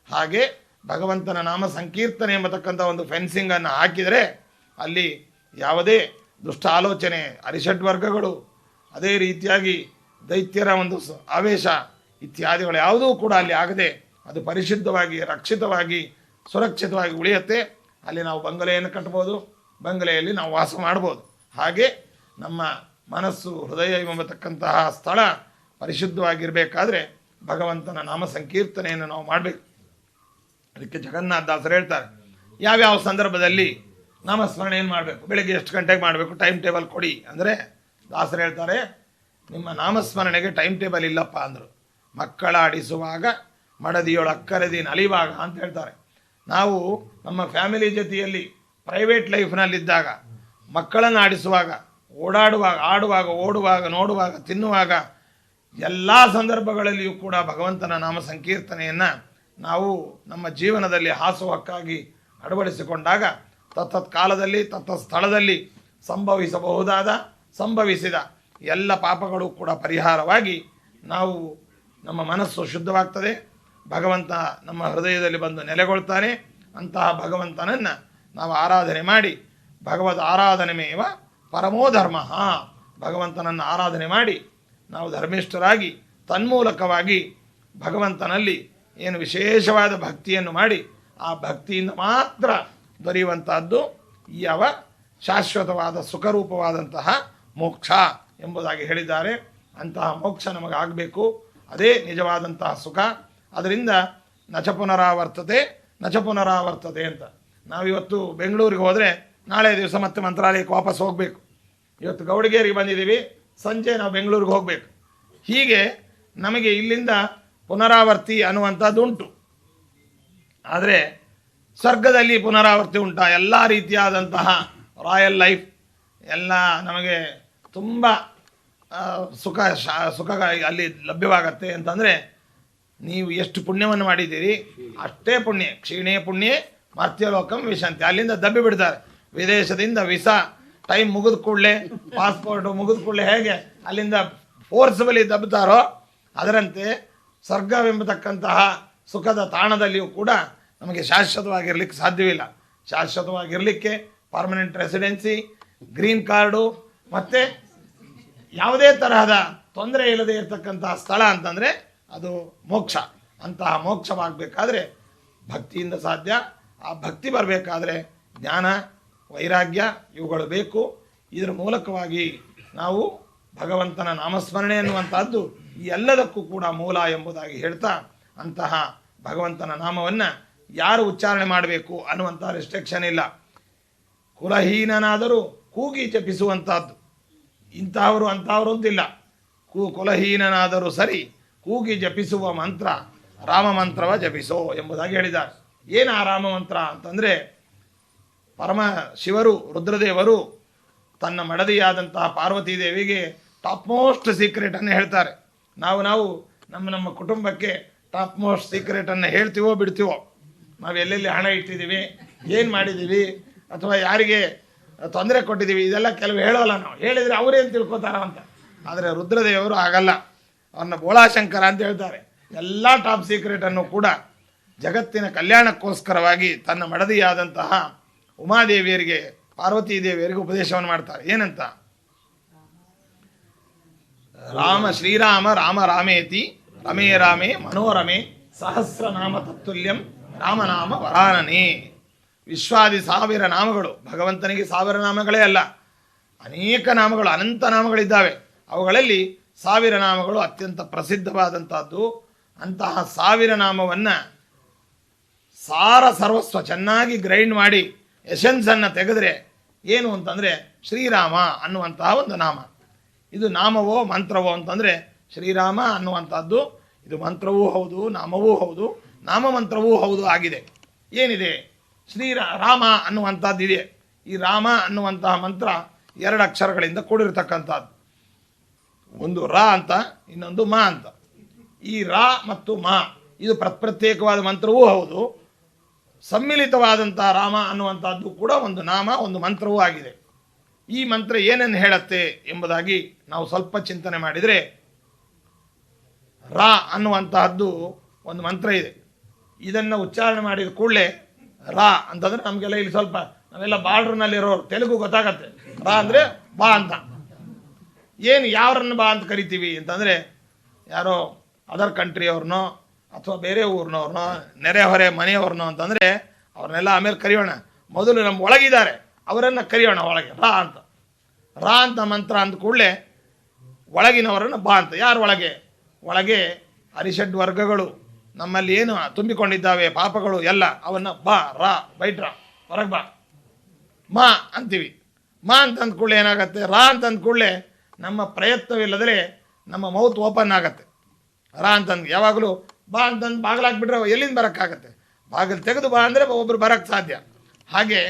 ಹಾಗೆ ಭಗವಂತನ ನಾಮ ಸಂಕೀರ್ತನೆ ಎಂಬತಕ್ಕಂಥ ಒಂದು ಫೆನ್ಸಿಂಗನ್ನು ಹಾಕಿದರೆ ಅಲ್ಲಿ ಯಾವುದೇ ದುಷ್ಟ ಆಲೋಚನೆ, ಅರಿಷಡ್ವರ್ಗಗಳು, ಅದೇ ರೀತಿಯಾಗಿ ದೈತ್ಯರ ಒಂದು ಆವೇಶ ಇತ್ಯಾದಿಗಳು ಯಾವುದೂ ಕೂಡ ಅಲ್ಲಿ ಆಗದೆ ಅದು ಪರಿಶುದ್ಧವಾಗಿ, ರಕ್ಷಿತವಾಗಿ, ಸುರಕ್ಷಿತವಾಗಿ ಉಳಿಯುತ್ತೆ. ಅಲ್ಲಿ ನಾವು ಬಂಗಲೆಯನ್ನು ಕಟ್ಬೋದು, ಬಂಗಲೆಯಲ್ಲಿ ನಾವು ವಾಸ ಮಾಡ್ಬೋದು. ಹಾಗೆ ನಮ್ಮ ಮನಸ್ಸು, ಹೃದಯ ಎಂಬತಕ್ಕಂತಹ ಸ್ಥಳ ಪರಿಶುದ್ಧವಾಗಿರಬೇಕಾದ್ರೆ ಭಗವಂತನ ನಾಮ ಸಂಕೀರ್ತನೆಯನ್ನು ನಾವು ಮಾಡಬೇಕು. ಅದಕ್ಕೆ ಜಗನ್ನಾಥ ದಾಸರು ಹೇಳ್ತಾರೆ, ಯಾವ್ಯಾವ ಸಂದರ್ಭದಲ್ಲಿ ನಾಮಸ್ಮರಣೆ ಏನು ಮಾಡಬೇಕು, ಬೆಳಗ್ಗೆ ಎಷ್ಟು ಗಂಟೆಗೆ ಮಾಡಬೇಕು, ಟೈಮ್ ಟೇಬಲ್ ಕೊಡಿ ಅಂದರೆ ದಾಸರು ಹೇಳ್ತಾರೆ, ನಿಮ್ಮ ನಾಮಸ್ಮರಣೆಗೆ ಟೈಮ್ ಟೇಬಲ್ ಇಲ್ಲಪ್ಪ ಅಂದರು. ಮಕ್ಕಳ ಆಡಿಸುವಾಗ ಮಡದಿಯೊಳಕ್ಕರೆದಿ ನಲಿವಾಗ ಅಂತ ಹೇಳ್ತಾರೆ. ನಾವು ನಮ್ಮ ಫ್ಯಾಮಿಲಿ ಜೊತೆಯಲ್ಲಿ ಪ್ರೈವೇಟ್ ಲೈಫ್ನಲ್ಲಿದ್ದಾಗ, ಮಕ್ಕಳನ್ನು ಆಡಿಸುವಾಗ, ಓಡಾಡುವಾಗ, ಆಡುವಾಗ, ಓಡುವಾಗ, ನೋಡುವಾಗ, ತಿನ್ನುವಾಗ ಎಲ್ಲ ಸಂದರ್ಭಗಳಲ್ಲಿಯೂ ಕೂಡ ಭಗವಂತನ ನಾಮ ಸಂಕೀರ್ತನೆಯನ್ನು ನಾವು ನಮ್ಮ ಜೀವನದಲ್ಲಿ ಹಾಸುಹಕ್ಕಾಗಿ ಅಳವಡಿಸಿಕೊಂಡಾಗ ತತ್ತತ್ ಕಾಲದಲ್ಲಿ, ತತ್ತ ಸ್ಥಳದಲ್ಲಿ ಸಂಭವಿಸಿದ ಎಲ್ಲ ಪಾಪಗಳು ಕೂಡ ಪರಿಹಾರವಾಗಿ ನಾವು ನಮ್ಮ ಮನಸ್ಸು ಶುದ್ಧವಾಗ್ತದೆ. ಭಗವಂತ ನಮ್ಮ ಹೃದಯದಲ್ಲಿ ಬಂದು ನೆಲೆಗೊಳ್ತಾನೆ. ಅಂತಹ ಭಗವಂತನನ್ನು ನಾವು ಆರಾಧನೆ ಮಾಡಿ, ಭಗವದ್ ಆರಾಧನೆಮೇವ ಪರಮೋ ಧರ್ಮ, ಭಗವಂತನನ್ನು ಆರಾಧನೆ ಮಾಡಿ ನಾವು ಧರ್ಮಿಷ್ಠರಾಗಿ ತನ್ಮೂಲಕವಾಗಿ ಭಗವಂತನಲ್ಲಿ ಏನು ವಿಶೇಷವಾದ ಭಕ್ತಿಯನ್ನು ಮಾಡಿ ಆ ಭಕ್ತಿಯಿಂದ ಮಾತ್ರ ದೊರೆಯುವಂತಹದ್ದು ಯಾವ ಶಾಶ್ವತವಾದ ಸುಖರೂಪವಾದಂತಹ ಮೋಕ್ಷ ಎಂಬುದಾಗಿ ಹೇಳಿದ್ದಾರೆ. ಅಂತಹ ಮೋಕ್ಷ ನಮಗಾಗಬೇಕು, ಅದೇ ನಿಜವಾದಂತಹ ಸುಖ. ಅದರಿಂದ ನಚ ಪುನರಾವರ್ತತೆ ಅಂತ. ನಾವಿವತ್ತು ಬೆಂಗಳೂರಿಗೆ ಹೋದರೆ ನಾಳೆ ದಿವಸ ಮತ್ತೆ ಮಂತ್ರಾಲಯಕ್ಕೆ ವಾಪಸ್ ಹೋಗಬೇಕು. ಇವತ್ತು ಗೌಡಗೇರಿಗೆ ಬಂದಿದ್ದೀವಿ, ಸಂಜೆ ನಾವು ಬೆಂಗಳೂರಿಗೆ ಹೋಗಬೇಕು. ಹೀಗೆ ನಮಗೆ ಇಲ್ಲಿಂದ ಪುನರಾವರ್ತಿ ಅನ್ನುವಂಥದ್ದು ಉಂಟು. ಆದರೆ ಸ್ವರ್ಗದಲ್ಲಿ ಪುನರಾವರ್ತಿ ಉಂಟಾ? ಎಲ್ಲ ರೀತಿಯಾದಂತಹ ರಾಯಲ್ ಲೈಫ್ ಎಲ್ಲ ನಮಗೆ ತುಂಬ ಸುಖ ಅಲ್ಲಿ ಲಭ್ಯವಾಗತ್ತೆ ಅಂತಂದರೆ ನೀವು ಎಷ್ಟು ಪುಣ್ಯವನ್ನು ಮಾಡಿದ್ದೀರಿ ಅಷ್ಟೇ ಪುಣ್ಯ. ಕ್ಷೀಣೇ ಪುಣ್ಯೇ ಮರ್ತ್ಯಲೋಕಂ ವಿಶಂತಿ. ಅಲ್ಲಿಂದ ದಬ್ಬಿ ಬಿಡ್ತಾರೆ. ವಿದೇಶದಿಂದ ವಿಸಾ ಟೈಮ್ ಮುಗಿದ ಕೂಡಲೇ, ಪಾಸ್ಪೋರ್ಟು ಮುಗಿದ ಕೂಡಲೇ ಹೇಗೆ ಅಲ್ಲಿಂದ ಫೋರ್ಸ್ಬಲಿ ದಬ್ಬುತ್ತಾರೋ ಅದರಂತೆ ಸ್ವರ್ಗವೆಂಬತಕ್ಕಂತಹ ಸುಖದ ತಾಣದಲ್ಲಿಯೂ ಕೂಡ ನಮಗೆ ಶಾಶ್ವತವಾಗಿರಲಿಕ್ಕೆ ಸಾಧ್ಯವಿಲ್ಲ. ಶಾಶ್ವತವಾಗಿರಲಿಕ್ಕೆ ಪರ್ಮನೆಂಟ್ ರೆಸಿಡೆನ್ಸಿ, ಗ್ರೀನ್ ಕಾರ್ಡು ಮತ್ತು ಯಾವುದೇ ತರಹದ ತೊಂದರೆ ಇಲ್ಲದೆ ಇರತಕ್ಕಂತಹ ಸ್ಥಳ ಅಂತಂದರೆ ಅದು ಮೋಕ್ಷ. ಅಂತಹ ಮೋಕ್ಷವಾಗಬೇಕಾದ್ರೆ ಭಕ್ತಿಯಿಂದ ಸಾಧ್ಯ. ಆ ಭಕ್ತಿ ಬರಬೇಕಾದ್ರೆ ಜ್ಞಾನ, ವೈರಾಗ್ಯ ಇವುಗಳು ಬೇಕು. ಇದರ ಮೂಲಕವಾಗಿ ನಾವು ಭಗವಂತನ ನಾಮಸ್ಮರಣೆ ಅನ್ನುವಂಥದ್ದು ಈ ಎಲ್ಲದಕ್ಕೂ ಕೂಡ ಮೂಲ ಎಂಬುದಾಗಿ ಹೇಳ್ತಾ, ಅಂತಹ ಭಗವಂತನ ನಾಮವನ್ನು ಯಾರು ಉಚ್ಚಾರಣೆ ಮಾಡಬೇಕು ಅನ್ನುವಂಥ ರೆಸ್ಟ್ರಿಕ್ಷನ್ ಇಲ್ಲ. ಕುಲಹೀನನಾದರೂ ಕೂಗಿ ಜಪಿಸುವಂಥದ್ದು. ಇಂತಹವರು ಅಂಥವರು ಅಂತಿಲ್ಲ. ಕುಲಹೀನನಾದರೂ ಸರಿ ಕೂಗಿ ಜಪಿಸುವ ಮಂತ್ರ ರಾಮ ಮಂತ್ರವ ಜಪಿಸೋ ಎಂಬುದಾಗಿ ಹೇಳಿದ್ದಾರೆ. ಏನು ಆ ರಾಮ ಮಂತ್ರ ಅಂತಂದರೆ, ಪರಮ ಶಿವರು ರುದ್ರದೇವರು ತನ್ನ ಮಡದಿಯಾದಂತಹ ಪಾರ್ವತೀದೇವಿಗೆ ಟಾಪ್ ಮೋಸ್ಟ್ ಸೀಕ್ರೆಟನ್ನು ಹೇಳ್ತಾರೆ. ನಾವು ನಮ್ಮ ಕುಟುಂಬಕ್ಕೆ ಟಾಪ್ ಮೋಸ್ಟ್ ಸೀಕ್ರೆಟನ್ನು ಹೇಳ್ತೀವೋ ಬಿಡ್ತೀವೋ, ನಾವು ಎಲ್ಲೆಲ್ಲಿ ಹಣ ಇಟ್ಟಿದ್ದೀವಿ, ಏನು ಮಾಡಿದ್ದೀವಿ, ಅಥವಾ ಯಾರಿಗೆ ತೊಂದರೆ ಕೊಟ್ಟಿದ್ದೀವಿ, ಇದೆಲ್ಲ ಕೆಲವು ಹೇಳೋಲ್ಲ. ನಾವು ಹೇಳಿದರೆ ಅವರೇನು ತಿಳ್ಕೊತಾರ ಅಂತ. ಆದರೆ ರುದ್ರದೇವರು ಆಗಲ್ಲ, ಅವ್ರನ್ನ ಬೋಳಾಶಂಕರ ಅಂತ ಹೇಳ್ತಾರೆ. ಎಲ್ಲ ಟಾಪ್ ಸೀಕ್ರೆಟನ್ನು ಕೂಡ ಜಗತ್ತಿನ ಕಲ್ಯಾಣಕ್ಕೋಸ್ಕರವಾಗಿ ತನ್ನ ಮಡದಿಯಾದಂತಹ ಉಮಾದೇವಿಯರಿಗೆ, ಪಾರ್ವತೀ ದೇವಿಯರಿಗೆ ಉಪದೇಶವನ್ನು ಮಾಡ್ತಾರೆ. ಏನಂತ? ಶ್ರೀರಾಮ ರಾಮ ರಾಮೇತಿ ರಮೇ ರಾಮೇ ಮನೋರಮೆ ಸಹಸ್ರನಾಮ ತತ್ತುಲ್ಯಂ ರಾಮನಾಮ ವರಾನನೆ. ವಿಶ್ವಾದಿ 1000 ನಾಮಗಳು, ಭಗವಂತನಿಗೆ 1000 ನಾಮಗಳೇ ಅಲ್ಲ, ಅನೇಕ ನಾಮಗಳು, ಅನಂತ ನಾಮಗಳಿದ್ದಾವೆ. ಅವುಗಳಲ್ಲಿ 1000 ನಾಮಗಳು ಅತ್ಯಂತ ಪ್ರಸಿದ್ಧವಾದಂತಹದ್ದು. ಅಂತಹ 1000 ನಾಮವನ್ನು ಸಾರ ಸರ್ವಸ್ವ ಚೆನ್ನಾಗಿ ಗ್ರೈಂಡ್ ಮಾಡಿ ಎಸೆನ್ಸನ್ನು ತೆಗೆದ್ರೆ ಏನು ಅಂತಂದರೆ ಶ್ರೀರಾಮ ಅನ್ನುವಂತಹ ಒಂದು ನಾಮ. ಇದು ನಾಮವೋ ಮಂತ್ರವೋ ಅಂತಂದರೆ ಶ್ರೀರಾಮ ಅನ್ನುವಂಥದ್ದು ಇದು ಮಂತ್ರವೂ ಹೌದು, ನಾಮವೂ ಹೌದು, ನಾಮ ಮಂತ್ರವೂ ಹೌದು ಆಗಿದೆ. ಏನಿದೆ? ರಾಮ ಅನ್ನುವಂಥದ್ದಿದೆ. ಈ ರಾಮ ಅನ್ನುವಂತಹ ಮಂತ್ರ 2 ಅಕ್ಷರಗಳಿಂದ ಕೂಡಿರ್ತಕ್ಕಂಥದ್ದು. ಒಂದು ರಾ ಅಂತ, ಇನ್ನೊಂದು ಮಾ ಅಂತ. ಈ ರಾ ಮತ್ತು ಮಾ ಇದು ಪ್ರತ್ಯೇಕವಾದ ಮಂತ್ರವೂ ಹೌದು, ಸಮ್ಮಿಲಿತವಾದಂಥ ರಾಮ ಅನ್ನುವಂಥದ್ದು ಕೂಡ ಒಂದು ನಾಮ, ಒಂದು ಮಂತ್ರವೂ ಆಗಿದೆ. ಈ ಮಂತ್ರ ಏನನ್ನು ಹೇಳುತ್ತೆ ಎಂಬುದಾಗಿ ನಾವು ಸ್ವಲ್ಪ ಚಿಂತನೆ ಮಾಡಿದರೆ, ರಾ ಅನ್ನುವಂತಹದ್ದು ಒಂದು ಮಂತ್ರ ಇದೆ. ಇದನ್ನು ಉಚ್ಚಾರಣೆ ಮಾಡಿದ ಕೂಡಲೇ ರಾ ಅಂತಂದರೆ ನಮಗೆಲ್ಲ ಇಲ್ಲಿ ಸ್ವಲ್ಪ ನಾವೆಲ್ಲ ಬಾರ್ಡ್ರ್ನಲ್ಲಿರೋರು ತೆಲುಗು ಗೊತ್ತಾಗತ್ತೆ. ರಾ ಅಂದರೆ ಬಾ ಅಂತ. ಏನು ಯಾವ್ರನ್ನ ಬಾ ಅಂತ ಕರಿತೀವಿ ಅಂತಂದರೆ, ಯಾರೋ ಅದರ್ ಕಂಟ್ರಿಯವ್ರನ್ನೋ ಅಥವಾ ಬೇರೆ ಊರಿನವ್ರನ್ನೋ, ನೆರೆಹೊರೆ ಮನೆಯವ್ರನ್ನೋ ಅಂತಂದರೆ ಅವ್ರನ್ನೆಲ್ಲ ಆಮೇಲೆ ಕರೆಯೋಣ. ಮೊದಲು ನಮ್ಮ ಒಳಗಿದ್ದಾರೆ ಅವರನ್ನು ಕರೆಯೋಣ ಒಳಗೆ, ರಾ ಅಂತ. ರಾ ಅಂತ ಮಂತ್ರ ಅಂದ ಕೂಡಲೇ ಒಳಗಿನವರನ್ನು ಬಾ ಅಂತ. ಯಾರು ಒಳಗೆ? ಒಳಗೆ ಅರಿಷಡ್ ವರ್ಗಗಳು ನಮ್ಮಲ್ಲಿ ಏನು ತುಂಬಿಕೊಂಡಿದ್ದಾವೆ, ಪಾಪಗಳು ಎಲ್ಲ, ಅವನ್ನ ಬಾ, ರಾ, ಬೈಟ್ರಾ, ಹೊರಗೆ ಬಾ, ಮಾ ಅಂತೀವಿ. ಮಾ ಅಂತ ಅಂದ್ಕೂಡಲೇ ಏನಾಗತ್ತೆ? ರಾ ಅಂತ ಅಂದ್ಕೂಡಲೇ ನಮ್ಮ ಪ್ರಯತ್ನವಿಲ್ಲದರೆ ನಮ್ಮ ಮೌತ್ ಓಪನ್ ಆಗತ್ತೆ. ರಾ ಅಂತಂದು ಯಾವಾಗಲೂ ಬಾ ಅಂತಂದು ಬಾಗಿಲಾಕ್ಬಿಟ್ರೆ ಎಲ್ಲಿಂದ ಬರೋಕ್ಕಾಗತ್ತೆ? ಬಾಗಿಲು ತೆಗೆದು ಬಾ ಅಂದರೆ ಒಬ್ಬರು ಬರೋಕ್ಕೆ ಸಾಧ್ಯ. ಹಾಗೆ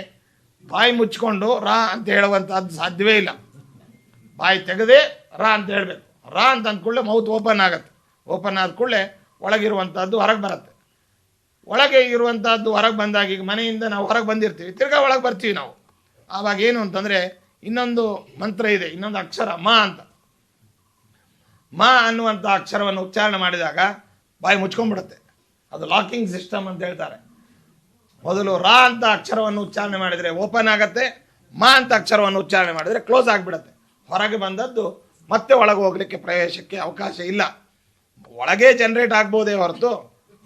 ಬಾಯಿ ಮುಚ್ಕೊಂಡು ರಾ ಅಂತ ಹೇಳುವಂಥದ್ದು ಸಾಧ್ಯವೇ ಇಲ್ಲ. ಬಾಯಿ ತೆಗೆದೇ ರಾ ಅಂತ ಹೇಳಬೇಕು. ರಾ ಅಂತ ಅಂದ್ಕೂಡಲೇ ಮೌತ್ ಓಪನ್ ಆಗುತ್ತೆ. ಓಪನ್ ಆದ ಕೂಡಲೇ ಒಳಗಿರುವಂಥದ್ದು ಹೊರಗೆ ಬರುತ್ತೆ. ಒಳಗೆ ಇರುವಂಥದ್ದು ಹೊರಗೆ ಬಂದಾಗ, ಈಗ ಮನೆಯಿಂದ ನಾವು ಹೊರಗೆ ಬಂದಿರ್ತೀವಿ, ತಿರ್ಗಾ ಒಳಗೆ ಬರ್ತೀವಿ ನಾವು. ಆವಾಗ ಏನು ಅಂತಂದರೆ ಇನ್ನೊಂದು ಮಂತ್ರ ಇದೆ, ಇನ್ನೊಂದು ಅಕ್ಷರ ಮಾ ಅಂತ. ಮಾ ಅನ್ನುವಂಥ ಅಕ್ಷರವನ್ನು ಉಚ್ಚಾರಣೆ ಮಾಡಿದಾಗ ಬಾಯಿ ಮುಚ್ಕೊಂಡ್ಬಿಡುತ್ತೆ. ಅದು ಲಾಕಿಂಗ್ ಸಿಸ್ಟಮ್ ಅಂತ ಹೇಳ್ತಾರೆ. ಮೊದಲು ರಾ ಅಂತ ಅಕ್ಷರವನ್ನು ಉಚ್ಚಾರಣೆ ಮಾಡಿದರೆ ಓಪನ್ ಆಗತ್ತೆ, ಮಾ ಅಂತ ಅಕ್ಷರವನ್ನು ಉಚ್ಚಾರಣೆ ಮಾಡಿದರೆ ಕ್ಲೋಸ್ ಆಗಿಬಿಡುತ್ತೆ. ಹೊರಗೆ ಬಂದದ್ದು ಮತ್ತೆ ಒಳಗೆ ಹೋಗಲಿಕ್ಕೆ ಪ್ರವೇಶಕ್ಕೆ ಅವಕಾಶ ಇಲ್ಲ. ಒಳಗೆ ಜನರೇಟ್ ಆಗ್ಬೋದೇ ಹೊರತು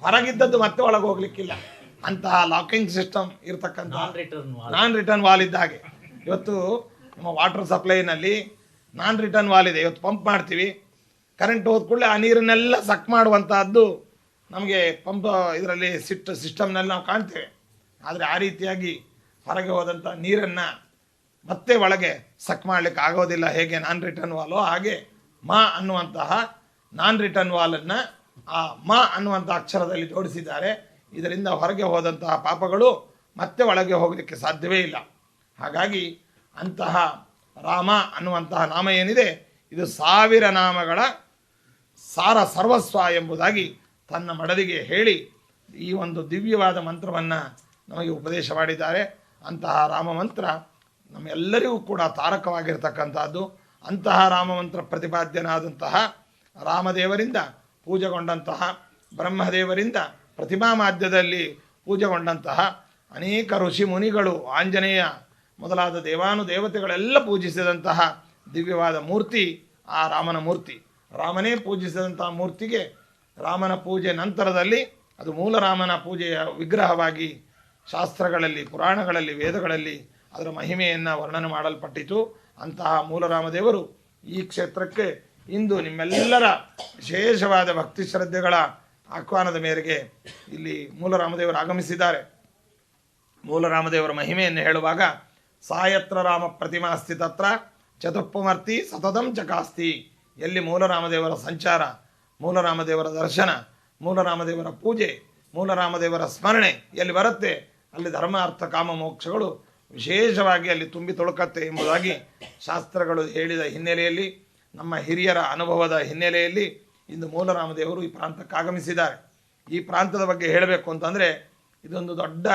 ಹೊರಗಿದ್ದದ್ದು ಮತ್ತೆ ಒಳಗೆ ಹೋಗ್ಲಿಕ್ಕಿಲ್ಲ. ಅಂತಹ ಲಾಕಿಂಗ್ ಸಿಸ್ಟಮ್ ಇರತಕ್ಕಂಥ ನಾನ್ ರಿಟರ್ನ್ ವಾಲ್ ಇದ್ದ ಹಾಗೆ. ಇವತ್ತು ನಮ್ಮ ವಾಟರ್ ಸಪ್ಲೈನಲ್ಲಿ ನಾನ್ ರಿಟರ್ನ್ ವಾಲ್ ಇದೆ. ಇವತ್ತು ಪಂಪ್ ಮಾಡ್ತೀವಿ, ಕರೆಂಟ್ ಹೋದ ಕೂಡಲೇ ಆ ನೀರನ್ನೆಲ್ಲ ಸಕ್ ಮಾಡುವಂತಹದ್ದು ನಮಗೆ ಪಂಪ್ ಇದರಲ್ಲಿ ಸಿಸ್ಟಮ್ನಲ್ಲಿ ನಾವು ಕಾಣ್ತೇವೆ. ಆದರೆ ಆ ರೀತಿಯಾಗಿ ಹೊರಗೆ ಹೋದಂಥ ನೀರನ್ನು ಮತ್ತೆ ಒಳಗೆ ಸಕ್ ಮಾಡಲಿಕ್ಕೆ ಆಗೋದಿಲ್ಲ. ಹೇಗೆ ನಾನ್ ರಿಟರ್ನ್ ವಾಲೋ ಹಾಗೆ ಮಾ ಅನ್ನುವಂತಹ ನಾನ್ ರಿಟರ್ನ್ ವಾಲನ್ನು ಆ ಮಾ ಅನ್ನುವಂಥ ಅಕ್ಷರದಲ್ಲಿ ಜೋಡಿಸಿದ್ದಾರೆ. ಇದರಿಂದ ಹೊರಗೆ ಹೋದಂತಹ ಪಾಪಗಳು ಮತ್ತೆ ಒಳಗೆ ಹೋಗಲಿಕ್ಕೆ ಸಾಧ್ಯವೇ ಇಲ್ಲ. ಹಾಗಾಗಿ ಅಂತಹ ರಾಮ ಅನ್ನುವಂತಹ ನಾಮ ಏನಿದೆ, ಇದು 1000 ನಾಮಗಳ ಸಾರ ಸರ್ವಸ್ವ ಎಂಬುದಾಗಿ ತನ್ನ ಮಡದಿಗೆ ಹೇಳಿ ಈ ಒಂದು ದಿವ್ಯವಾದ ಮಂತ್ರವನ್ನು ನಮಗೆ ಉಪದೇಶ ಮಾಡಿದ್ದಾರೆ. ಅಂತಹ ರಾಮ ಮಂತ್ರ ನಮ್ಮೆಲ್ಲರಿಗೂ ಕೂಡ ತಾರಕವಾಗಿರ್ತಕ್ಕಂಥದ್ದು. ಅಂತಹ ರಾಮಮಂತ್ರ ಪ್ರತಿಪಾದ್ಯನಾದಂತಹ ರಾಮದೇವರಿಂದ ಪೂಜೆಗೊಂಡಂತಹ, ಬ್ರಹ್ಮದೇವರಿಂದ ಪ್ರತಿಮಾ ಮಾಧ್ಯದಲ್ಲಿ ಪೂಜೆಗೊಂಡಂತಹ ಅನೇಕ ಋಷಿ ಮುನಿಗಳು, ಆಂಜನೇಯ ಮೊದಲಾದ ದೇವಾನುದೇವತೆಗಳೆಲ್ಲ ಪೂಜಿಸಿದಂತಹ ದಿವ್ಯವಾದ ಮೂರ್ತಿ ಆ ರಾಮನ ಮೂರ್ತಿ. ರಾಮನೇ ಪೂಜಿಸಿದಂತಹ ಮೂರ್ತಿಗೆ ರಾಮನ ಪೂಜೆ ನಂತರದಲ್ಲಿ ಅದು ಮೂಲ ರಾಮನ ಪೂಜೆಯ ವಿಗ್ರಹವಾಗಿ ಶಾಸ್ತ್ರಗಳಲ್ಲಿ, ಪುರಾಣಗಳಲ್ಲಿ, ವೇದಗಳಲ್ಲಿ ಅದರ ಮಹಿಮೆಯನ್ನು ವರ್ಣನೆ ಮಾಡಲ್ಪಟ್ಟಿತು. ಅಂತಹ ಮೂಲರಾಮದೇವರು ಈ ಕ್ಷೇತ್ರಕ್ಕೆ ಇಂದು ನಿಮ್ಮೆಲ್ಲರ ವಿಶೇಷವಾದ ಭಕ್ತಿ ಶ್ರದ್ಧೆಗಳ ಆಹ್ವಾನದ ಮೇರೆಗೆ ಇಲ್ಲಿ ಮೂಲರಾಮದೇವರು ಆಗಮಿಸಿದ್ದಾರೆ. ಮೂಲರಾಮದೇವರ ಮಹಿಮೆಯನ್ನು ಹೇಳುವಾಗ ಸಾಯತ್ರ ರಾಮ ಪ್ರತಿಮಾ ಅಸ್ತಿ ತತ್ರ ಚತುಪ್ಪಮರ್ತಿ ಸತತಂ ಚಕಾಸ್ತಿ. ಎಲ್ಲಿ ಮೂಲರಾಮದೇವರ ಸಂಚಾರ, ಮೂಲರಾಮದೇವರ ದರ್ಶನ, ಮೂಲರಾಮದೇವರ ಪೂಜೆ, ಮೂಲರಾಮದೇವರ ಸ್ಮರಣೆ ಎಲ್ಲಿ ಬರುತ್ತೆ ಅಲ್ಲಿ ಧರ್ಮ ಅರ್ಥ ಕಾಮ ಮೋಕ್ಷಗಳು ವಿಶೇಷವಾಗಿ ಅಲ್ಲಿ ತುಂಬಿ ತುಳುಕತ್ತೆ ಎಂಬುದಾಗಿ ಶಾಸ್ತ್ರಗಳು ಹೇಳಿದ ಹಿನ್ನೆಲೆಯಲ್ಲಿ ನಮ್ಮ ಹಿರಿಯರ ಅನುಭವದ ಹಿನ್ನೆಲೆಯಲ್ಲಿ ಇಂದು ಮೂಲರಾಮದೇವರು ಈ ಪ್ರಾಂತಕ್ಕೆ ಆಗಮಿಸಿದ್ದಾರೆ. ಈ ಪ್ರಾಂತದ ಬಗ್ಗೆ ಹೇಳಬೇಕು ಅಂತಂದರೆ ಇದೊಂದು ದೊಡ್ಡ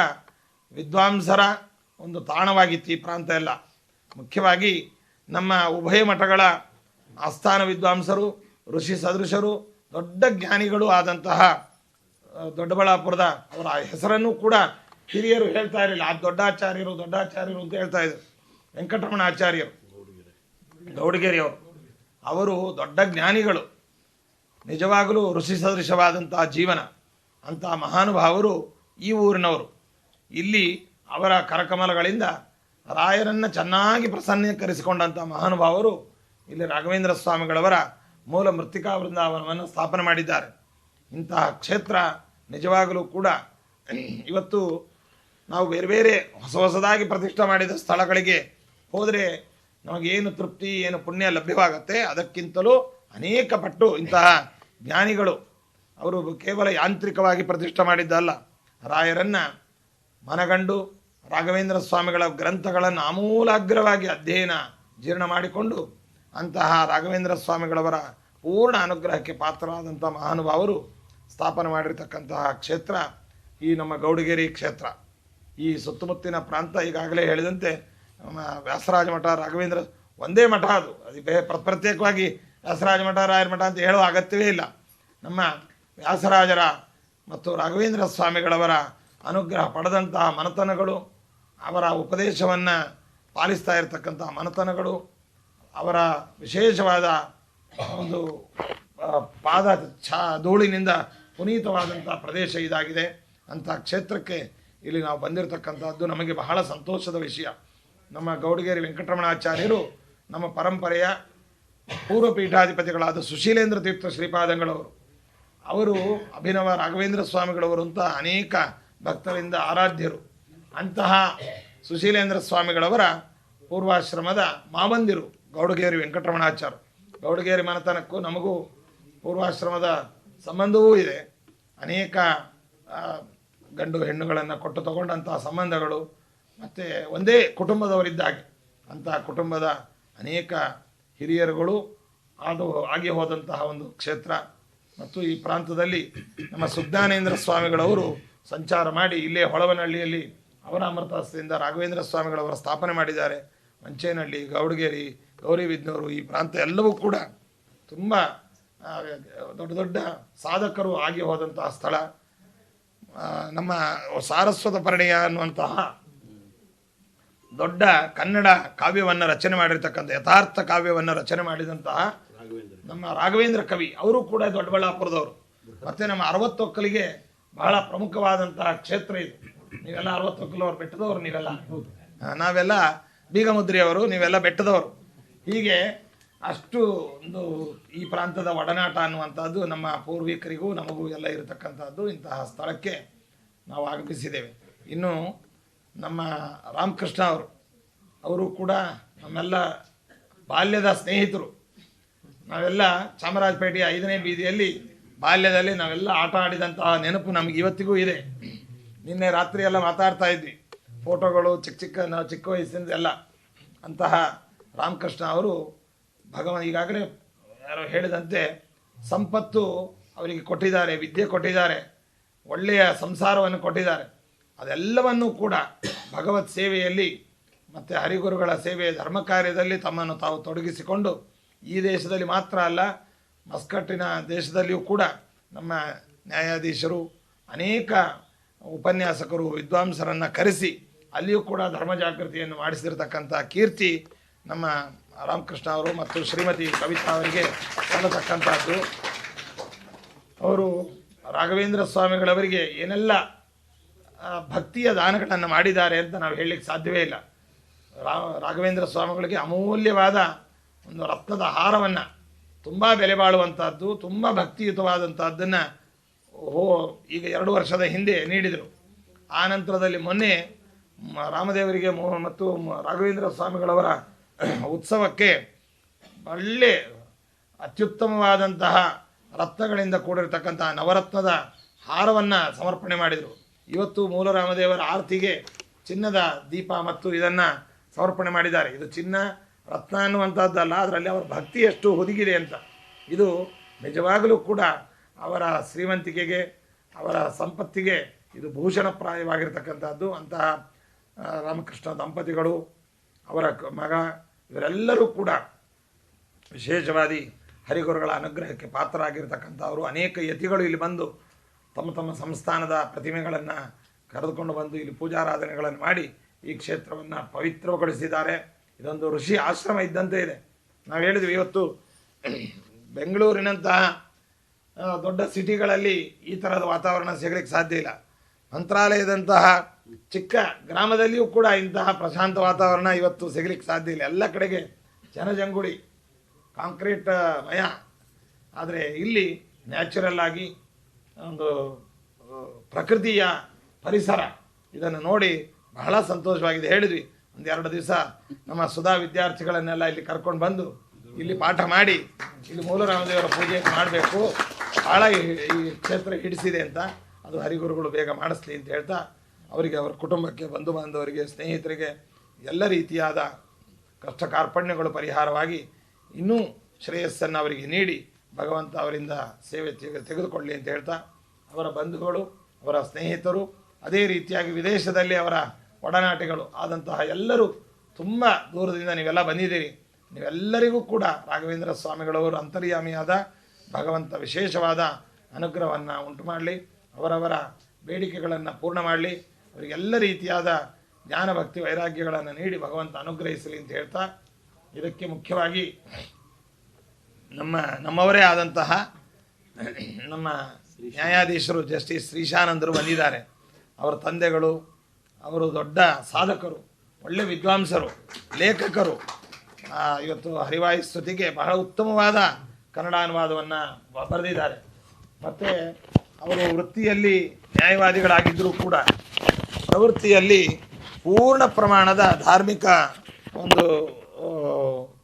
ವಿದ್ವಾಂಸರ ಒಂದು ತಾಣವಾಗಿತ್ತು ಈ ಪ್ರಾಂತ ಎಲ್ಲ. ಮುಖ್ಯವಾಗಿ ನಮ್ಮ ಉಭಯ ಮಠಗಳ ಆಸ್ಥಾನ ವಿದ್ವಾಂಸರು, ಋಷಿ ಸದೃಶರು, ದೊಡ್ಡ ಜ್ಞಾನಿಗಳು ಆದಂತಹ ದೊಡ್ಡಬಳ್ಳಾಪುರದ ಅವರ ಹೆಸರನ್ನು ಕೂಡ ಹಿರಿಯರು ಹೇಳ್ತಾ ಇರಲಿಲ್ಲ. ಆ ದೊಡ್ಡಾಚಾರ್ಯರು ಅಂತ ಹೇಳ್ತಾ ಇದ್ರು. ವೆಂಕಟರಮಣ ಆಚಾರ್ಯರು ಗೌಡಗೇರಿಯವರು, ಅವರು ದೊಡ್ಡ ಜ್ಞಾನಿಗಳು, ನಿಜವಾಗಲೂ ಋಷಿ ಸದೃಶವಾದಂತಹ ಜೀವನ. ಅಂತಹ ಮಹಾನುಭಾವರು ಈ ಊರಿನವರು. ಇಲ್ಲಿ ಅವರ ಕರಕಮಲಗಳಿಂದ ರಾಯರನ್ನು ಚೆನ್ನಾಗಿ ಪ್ರಸನ್ನೀಕರಿಸಿಕೊಂಡಂಥ ಮಹಾನುಭಾವರು ಇಲ್ಲಿ ರಾಘವೇಂದ್ರ ಸ್ವಾಮಿಗಳವರ ಮೂಲ ಮೃತ್ತಿಕಾ ವೃಂದಾವನವನ್ನು ಸ್ಥಾಪನೆ ಮಾಡಿದ್ದಾರೆ. ಇಂತಹ ಕ್ಷೇತ್ರ ನಿಜವಾಗಲೂ ಕೂಡ ಇವತ್ತು ನಾವು ಬೇರೆ ಬೇರೆ ಹೊಸದಾಗಿ ಪ್ರತಿಷ್ಠೆ ಮಾಡಿದ ಸ್ಥಳಗಳಿಗೆ ಹೋದರೆ ನಮಗೇನು ತೃಪ್ತಿ, ಏನು ಪುಣ್ಯ ಲಭ್ಯವಾಗುತ್ತೆ, ಅದಕ್ಕಿಂತಲೂ ಅನೇಕ ಪಟ್ಟು ಇಂತಹ ಜ್ಞಾನಿಗಳು ಅವರು ಕೇವಲ ಯಾಂತ್ರಿಕವಾಗಿ ಪ್ರತಿಷ್ಠೆ ಮಾಡಿದ್ದಲ್ಲ, ರಾಯರನ್ನು ಮನಗಂಡು ರಾಘವೇಂದ್ರ ಸ್ವಾಮಿಗಳ ಗ್ರಂಥಗಳನ್ನು ಆಮೂಲಾಗ್ರವಾಗಿ ಅಧ್ಯಯನ ಜೀರ್ಣ ಮಾಡಿಕೊಂಡು ಅಂತಹ ರಾಘವೇಂದ್ರ ಸ್ವಾಮಿಗಳವರ ಪೂರ್ಣ ಅನುಗ್ರಹಕ್ಕೆ ಪಾತ್ರರಾದಂಥ ಮಹಾನುಭಾವರು ಸ್ಥಾಪನೆ ಮಾಡಿರ್ತಕ್ಕಂತಹ ಕ್ಷೇತ್ರ ಈ ನಮ್ಮ ಗೌಡಗೇರಿ ಕ್ಷೇತ್ರ. ಈ ಸುತ್ತಮುತ್ತಿನ ಪ್ರಾಂತ ಈಗಾಗಲೇ ಹೇಳಿದಂತೆ ನಮ್ಮ ವ್ಯಾಸರಾಜ ಮಠ, ರಾಘವೇಂದ್ರ ಒಂದೇ ಮಠ, ಅದು ಪ್ರತ್ಯೇಕವಾಗಿ ವ್ಯಾಸರಾಜ ಮಠ, ರಾಯರ ಮಠ ಅಂತ ಹೇಳುವ ಅಗತ್ಯವೇ ಇಲ್ಲ. ನಮ್ಮ ವ್ಯಾಸರಾಜರ ಮತ್ತು ರಾಘವೇಂದ್ರ ಸ್ವಾಮಿಗಳವರ ಅನುಗ್ರಹ ಪಡೆದಂತಹ ಮನತನಗಳು, ಅವರ ಉಪದೇಶವನ್ನು ಪಾಲಿಸ್ತಾ ಇರತಕ್ಕಂತಹ ಮನತನಗಳು, ಅವರ ವಿಶೇಷವಾದ ಒಂದು ಪಾದ ಧೂಳಿನಿಂದ ಪುನೀತವಾದಂಥ ಪ್ರದೇಶ ಇದಾಗಿದೆ. ಅಂಥ ಕ್ಷೇತ್ರಕ್ಕೆ ಇಲ್ಲಿ ನಾವು ಬಂದಿರತಕ್ಕಂಥದ್ದು ನಮಗೆ ಬಹಳ ಸಂತೋಷದ ವಿಷಯ. ನಮ್ಮ ಗೌಡಗೇರಿ ವೆಂಕಟರಮಣಾಚಾರ್ಯರು ನಮ್ಮ ಪರಂಪರೆಯ ಪೂರ್ವ ಪೀಠಾಧಿಪತಿಗಳಾದ ಸುಶೀಲೇಂದ್ರ ತೀರ್ಥ ಶ್ರೀಪಾದಂಗಳವರು, ಅವರು ಅಭಿನವ ರಾಘವೇಂದ್ರ ಸ್ವಾಮಿಗಳವರು ಅಂತ ಅನೇಕ ಭಕ್ತರಿಂದ ಆರಾಧ್ಯರು. ಅಂತಹ ಸುಶೀಲೇಂದ್ರ ಸ್ವಾಮಿಗಳವರ ಪೂರ್ವಾಶ್ರಮದ ಮಾವಂದಿರು ಗೌಡಗೇರಿ ವೆಂಕಟರಮಣಾಚಾರ್ಯ. ಗೌಡಗೇರಿ ಮನೆತನಕ್ಕೂ ನಮಗೂ ಪೂರ್ವಾಶ್ರಮದ ಸಂಬಂಧವೂ ಇದೆ. ಅನೇಕ ಗಂಡು ಹೆಣ್ಣುಗಳನ್ನು ಕೊಟ್ಟು ತಗೊಂಡಂತಹ ಸಂಬಂಧಗಳು, ಮತ್ತು ಒಂದೇ ಕುಟುಂಬದವರಿದ್ದಾಗೆ ಅಂತಹ ಕುಟುಂಬದ ಅನೇಕ ಹಿರಿಯರುಗಳು ಆಗಿ ಹೋದಂತಹ ಒಂದು ಕ್ಷೇತ್ರ. ಮತ್ತು ಈ ಪ್ರಾಂತದಲ್ಲಿ ನಮ್ಮ ಸುಜ್ಞಾನೇಂದ್ರ ಸ್ವಾಮಿಗಳವರು ಸಂಚಾರ ಮಾಡಿ ಇಲ್ಲೇ ಹೊಳವನಹಳ್ಳಿಯಲ್ಲಿ ಅವರ ಅಮೃತಹಸ್ತದಿಂದ ರಾಘವೇಂದ್ರ ಸ್ವಾಮಿಗಳವರ ಸ್ಥಾಪನೆ ಮಾಡಿದ್ದಾರೆ. ಮಂಚೇನಹಳ್ಳಿ, ಗೌಡಗೇರಿ, ಗೌರಿಬಿದನೂರು, ಈ ಪ್ರಾಂತ ಎಲ್ಲವೂ ಕೂಡ ತುಂಬ ದೊಡ್ಡ ದೊಡ್ಡ ಸಾಧಕರು ಆಗಿ ಹೋದಂತಹ ಸ್ಥಳ. ನಮ್ಮ ಸಾರಸ್ವತ ಪರಿಣಯ ಅನ್ನುವಂತಹ ದೊಡ್ಡ ಕನ್ನಡ ಕಾವ್ಯವನ್ನು ರಚನೆ ಮಾಡಿರ್ತಕ್ಕಂಥ, ಯಥಾರ್ಥ ಕಾವ್ಯವನ್ನು ರಚನೆ ಮಾಡಿದಂತಹ ನಮ್ಮ ರಾಘವೇಂದ್ರ ಕವಿ, ಅವರು ಕೂಡ ದೊಡ್ಡಬಳ್ಳಾಪುರದವರು. ಮತ್ತು ನಮ್ಮ 60 ಒಕ್ಕಲಿಗೆ ಬಹಳ ಪ್ರಮುಖವಾದಂತಹ ಕ್ಷೇತ್ರ ಇದು. ನೀವೆಲ್ಲ 60 ಒಕ್ಕಲವರು, ಬೆಟ್ಟದವರು ನೀವೆಲ್ಲ, ನಾವೆಲ್ಲ ಬೀಗಮುದ್ರಿಯವರು, ನೀವೆಲ್ಲ ಬೆಟ್ಟದವರು. ಹೀಗೆ ಅಷ್ಟು ಒಂದು ಈ ಪ್ರಾಂತದ ಒಡನಾಟ ಅನ್ನುವಂಥದ್ದು ನಮ್ಮ ಪೂರ್ವಿಕರಿಗೂ ನಮಗೂ ಎಲ್ಲ ಇರತಕ್ಕಂಥದ್ದು. ಇಂತಹ ಸ್ಥಳಕ್ಕೆ ನಾವು ಆಗಮಿಸಿದ್ದೇವೆ. ಇನ್ನು ನಮ್ಮ ರಾಮಕೃಷ್ಣ ಅವರು ಕೂಡ ನಮ್ಮೆಲ್ಲ ಬಾಲ್ಯದ ಸ್ನೇಹಿತರು. ನಾವೆಲ್ಲ ಚಾಮರಾಜಪೇಟೆಯ 5ನೇ ಬೀದಿಯಲ್ಲಿ ಬಾಲ್ಯದಲ್ಲಿ ನಾವೆಲ್ಲ ಆಟ ಆಡಿದಂತಹ ನೆನಪು ನಮಗೆ ಇವತ್ತಿಗೂ ಇದೆ. ನಿನ್ನೆ ರಾತ್ರಿ ಎಲ್ಲ ಮಾತಾಡ್ತಾ ಇದ್ವಿ, ಫೋಟೋಗಳು ಚಿಕ್ಕ ವಯಸ್ಸಿಂದ ಎಲ್ಲ. ಅಂತಹ ರಾಮಕೃಷ್ಣ ಅವರು ಈಗಾಗಲೇ ಯಾರೋ ಹೇಳಿದಂತೆ ಸಂಪತ್ತು ಅವರಿಗೆ ಕೊಟ್ಟಿದ್ದಾರೆ, ವಿದ್ಯೆ ಕೊಟ್ಟಿದ್ದಾರೆ, ಒಳ್ಳೆಯ ಸಂಸಾರವನ್ನು ಕೊಟ್ಟಿದ್ದಾರೆ. ಅದೆಲ್ಲವನ್ನೂ ಕೂಡ ಭಗವತ್ ಸೇವೆಯಲ್ಲಿ ಮತ್ತು ಹರಿಗುರುಗಳ ಸೇವೆ, ಧರ್ಮ ಕಾರ್ಯದಲ್ಲಿ ತಮ್ಮನ್ನು ತಾವು ತೊಡಗಿಸಿಕೊಂಡು ಈ ದೇಶದಲ್ಲಿ ಮಾತ್ರ ಅಲ್ಲ, ಮಸ್ಕಟ್ಟಿನ ದೇಶದಲ್ಲಿಯೂ ಕೂಡ ನಮ್ಮ ನ್ಯಾಯಾಧೀಶರು, ಅನೇಕ ಉಪನ್ಯಾಸಕರು, ವಿದ್ವಾಂಸರನ್ನು ಕರೆಸಿ ಅಲ್ಲಿಯೂ ಕೂಡ ಧರ್ಮ ಜಾಗೃತಿಯನ್ನು ಮಾಡಿಸಿರ್ತಕ್ಕಂಥ ಕೀರ್ತಿ ನಮ್ಮ ರಾಮಕೃಷ್ಣ ಅವರು ಮತ್ತು ಶ್ರೀಮತಿ ಕವಿತಾ ಅವರಿಗೆ ಸಲ್ಲತಕ್ಕಂಥದ್ದು. ಅವರು ರಾಘವೇಂದ್ರ ಸ್ವಾಮಿಗಳವರಿಗೆ ಏನೆಲ್ಲ ಭಕ್ತಿಯ ದಾನಗಳನ್ನು ಮಾಡಿದ್ದಾರೆ ಅಂತ ನಾವು ಹೇಳಲಿಕ್ಕೆ ಸಾಧ್ಯವೇ ಇಲ್ಲ. ರಾಘವೇಂದ್ರ ಸ್ವಾಮಿಗಳಿಗೆ ಅಮೂಲ್ಯವಾದ ಒಂದು ರತ್ನದ ಹಾರವನ್ನು, ತುಂಬ ಬೆಲೆ ಬಾಳುವಂಥದ್ದು, ತುಂಬ ಭಕ್ತಿಯುತವಾದಂಥದ್ದನ್ನು ಈಗ 2 ವರ್ಷದ ಹಿಂದೆ ನೀಡಿದರು. ಆ ನಂತರದಲ್ಲಿ ಮೊನ್ನೆ ರಾಮದೇವರಿಗೆ ಮತ್ತು ರಾಘವೇಂದ್ರ ಸ್ವಾಮಿಗಳವರ ಉತ್ಸವಕ್ಕೆ ಒಳ್ಳೆ ಅತ್ಯುತ್ತಮವಾದಂತಹ ರತ್ನಗಳಿಂದ ಕೂಡಿರತಕ್ಕಂತಹ ನವರತ್ನದ ಹಾರವನ್ನು ಸಮರ್ಪಣೆ ಮಾಡಿದರು. ಇವತ್ತು ಮೂಲರಾಮದೇವರ ಆರತಿಗೆ ಚಿನ್ನದ ದೀಪ ಮತ್ತು ಇದನ್ನು ಸಮರ್ಪಣೆ ಮಾಡಿದ್ದಾರೆ. ಇದು ಚಿನ್ನ ರತ್ನ ಅನ್ನುವಂಥದ್ದಲ್ಲ, ಅದರಲ್ಲಿ ಅವರ ಭಕ್ತಿ ಎಷ್ಟು ಹುದುಗಿದೆ ಅಂತ. ಇದು ನಿಜವಾಗಲೂ ಕೂಡ ಅವರ ಶ್ರೀಮಂತಿಕೆಗೆ, ಅವರ ಸಂಪತ್ತಿಗೆ ಇದು ಭೂಷಣಪ್ರಾಯವಾಗಿರ್ತಕ್ಕಂಥದ್ದು. ಅಂತಹ ರಾಮಕೃಷ್ಣ ದಂಪತಿಗಳು, ಅವರ ಮಗ, ಇವರೆಲ್ಲರೂ ಕೂಡ ವಿಶೇಷವಾದಿ ಹರಿಗುರುಗಳ ಅನುಗ್ರಹಕ್ಕೆ ಪಾತ್ರರಾಗಿರ್ತಕ್ಕಂಥವರು. ಅನೇಕ ಯತಿಗಳು ಇಲ್ಲಿ ಬಂದು ತಮ್ಮ ತಮ್ಮ ಸಂಸ್ಥಾನದ ಪ್ರತಿಮೆಗಳನ್ನು ಕರೆದುಕೊಂಡು ಬಂದು ಇಲ್ಲಿ ಪೂಜಾರಾಧನೆಗಳನ್ನು ಮಾಡಿ ಈ ಕ್ಷೇತ್ರವನ್ನು ಪವಿತ್ರಗೊಳಿಸಿದ್ದಾರೆ. ಇದೊಂದು ಋಷಿ ಆಶ್ರಮ ಇದ್ದಂತೆ ಇದೆ. ನಾವು ಹೇಳಿದ್ವಿ, ಇವತ್ತು ಬೆಂಗಳೂರಿನಂತಹ ದೊಡ್ಡ ಸಿಟಿಗಳಲ್ಲಿ ಈ ಥರದ ವಾತಾವರಣ ಸಿಗಲಿಕ್ಕೆ ಸಾಧ್ಯ ಇಲ್ಲ. ಮಂತ್ರಾಲಯದಂತಹ ಚಿಕ್ಕ ಗ್ರಾಮದಲ್ಲಿಯೂ ಕೂಡ ಇಂತಹ ಪ್ರಶಾಂತ ವಾತಾವರಣ ಇವತ್ತು ಸಿಗಲಿಕ್ಕೆ ಸಾಧ್ಯ ಇಲ್ಲ. ಎಲ್ಲ ಕಡೆಗೆ ಜನಜಂಗುಳಿ, ಕಾಂಕ್ರೀಟ್ ಮಯ. ಆದರೆ ಇಲ್ಲಿ ನ್ಯಾಚುರಲ್ ಆಗಿ ಒಂದು ಪ್ರಕೃತಿಯ ಪರಿಸರ, ಇದನ್ನು ನೋಡಿ ಬಹಳ ಸಂತೋಷವಾಗಿದೆ. ಹೇಳಿದ್ವಿ, ಒಂದೆರಡು ದಿವಸ ನಮ್ಮ ಸುಧಾ ವಿದ್ಯಾರ್ಥಿಗಳನ್ನೆಲ್ಲ ಇಲ್ಲಿ ಕರ್ಕೊಂಡು ಬಂದು ಇಲ್ಲಿ ಪಾಠ ಮಾಡಿ ಇಲ್ಲಿ ಮೂಲರಾಮದೇವರ ಪೂಜೆ ಮಾಡಬೇಕು, ಭಾಳ ಈ ಕ್ಷೇತ್ರ ಹಿಡಿಸಿದೆ ಅಂತ. ಅದು ಹರಿಗುರುಗಳು ಬೇಗ ಮಾಡಿಸ್ಲಿ ಅಂತ ಹೇಳ್ತಾ, ಅವರಿಗೆ, ಅವರ ಕುಟುಂಬಕ್ಕೆ, ಬಂಧು ಬಾಂಧವರಿಗೆ, ಸ್ನೇಹಿತರಿಗೆ ಎಲ್ಲ ರೀತಿಯಾದ ಕಷ್ಟ ಕಾರ್ಪಣ್ಯಗಳು ಪರಿಹಾರವಾಗಿ ಇನ್ನೂ ಶ್ರೇಯಸ್ಸನ್ನು ಅವರಿಗೆ ನೀಡಿ ಭಗವಂತ ಅವರಿಂದ ಸೇವೆ ತೆಗೆದುಕೊಳ್ಳಿ ಅಂತ ಹೇಳ್ತಾ, ಅವರ ಬಂಧುಗಳು, ಅವರ ಸ್ನೇಹಿತರು, ಅದೇ ರೀತಿಯಾಗಿ ವಿದೇಶದಲ್ಲಿ ಅವರ ಒಡನಾಟಿಗಳು ಆದಂತಹ ಎಲ್ಲರೂ ತುಂಬ ದೂರದಿಂದ ನೀವೆಲ್ಲ ಬಂದಿದ್ದೀರಿ. ನೀವೆಲ್ಲರಿಗೂ ಕೂಡ ರಾಘವೇಂದ್ರ ಸ್ವಾಮಿಗಳವರು ಅಂತರ್ಯಾಮಿಯಾದ ಭಗವಂತ ವಿಶೇಷವಾದ ಅನುಗ್ರಹವನ್ನು ಉಂಟು ಮಾಡಲಿ, ಅವರವರ ಬೇಡಿಕೆಗಳನ್ನು ಪೂರ್ಣ ಮಾಡಲಿ, ಅವರಿಗೆಲ್ಲ ರೀತಿಯಾದ ಜ್ಞಾನ ಭಕ್ತಿ ವೈರಾಗ್ಯಗಳನ್ನು ನೀಡಿ ಭಗವಂತ ಅನುಗ್ರಹಿಸಲಿ ಅಂತ ಹೇಳ್ತಾ, ಇದಕ್ಕೆ ಮುಖ್ಯವಾಗಿ ನಮ್ಮವರೇ ಆದಂತಹ ನಮ್ಮ ನ್ಯಾಯಾಧೀಶರು ಜಸ್ಟಿಸ್ ಶ್ರೀಶಾನಂದರು ಬಂದಿದ್ದಾರೆ. ಅವರ ತಂದೆಗಳು, ಅವರು ದೊಡ್ಡ ಸಾಧಕರು, ಒಳ್ಳೆ ವಿದ್ವಾಂಸರು, ಲೇಖಕರು. ಇವತ್ತು ಹರಿವಾಯು ಸ್ತುತಿಗೆ ಬಹಳ ಉತ್ತಮವಾದ ಕನ್ನಡ ಅನುವಾದವನ್ನು ಬರೆದಿದ್ದಾರೆ. ಮತ್ತು ಅವರು ವೃತ್ತಿಯಲ್ಲಿ ನ್ಯಾಯವಾದಿಗಳಾಗಿದ್ದರೂ ಕೂಡ ಪ್ರವೃತ್ತಿಯಲ್ಲಿ ಪೂರ್ಣ ಪ್ರಮಾಣದ ಧಾರ್ಮಿಕ ಒಂದು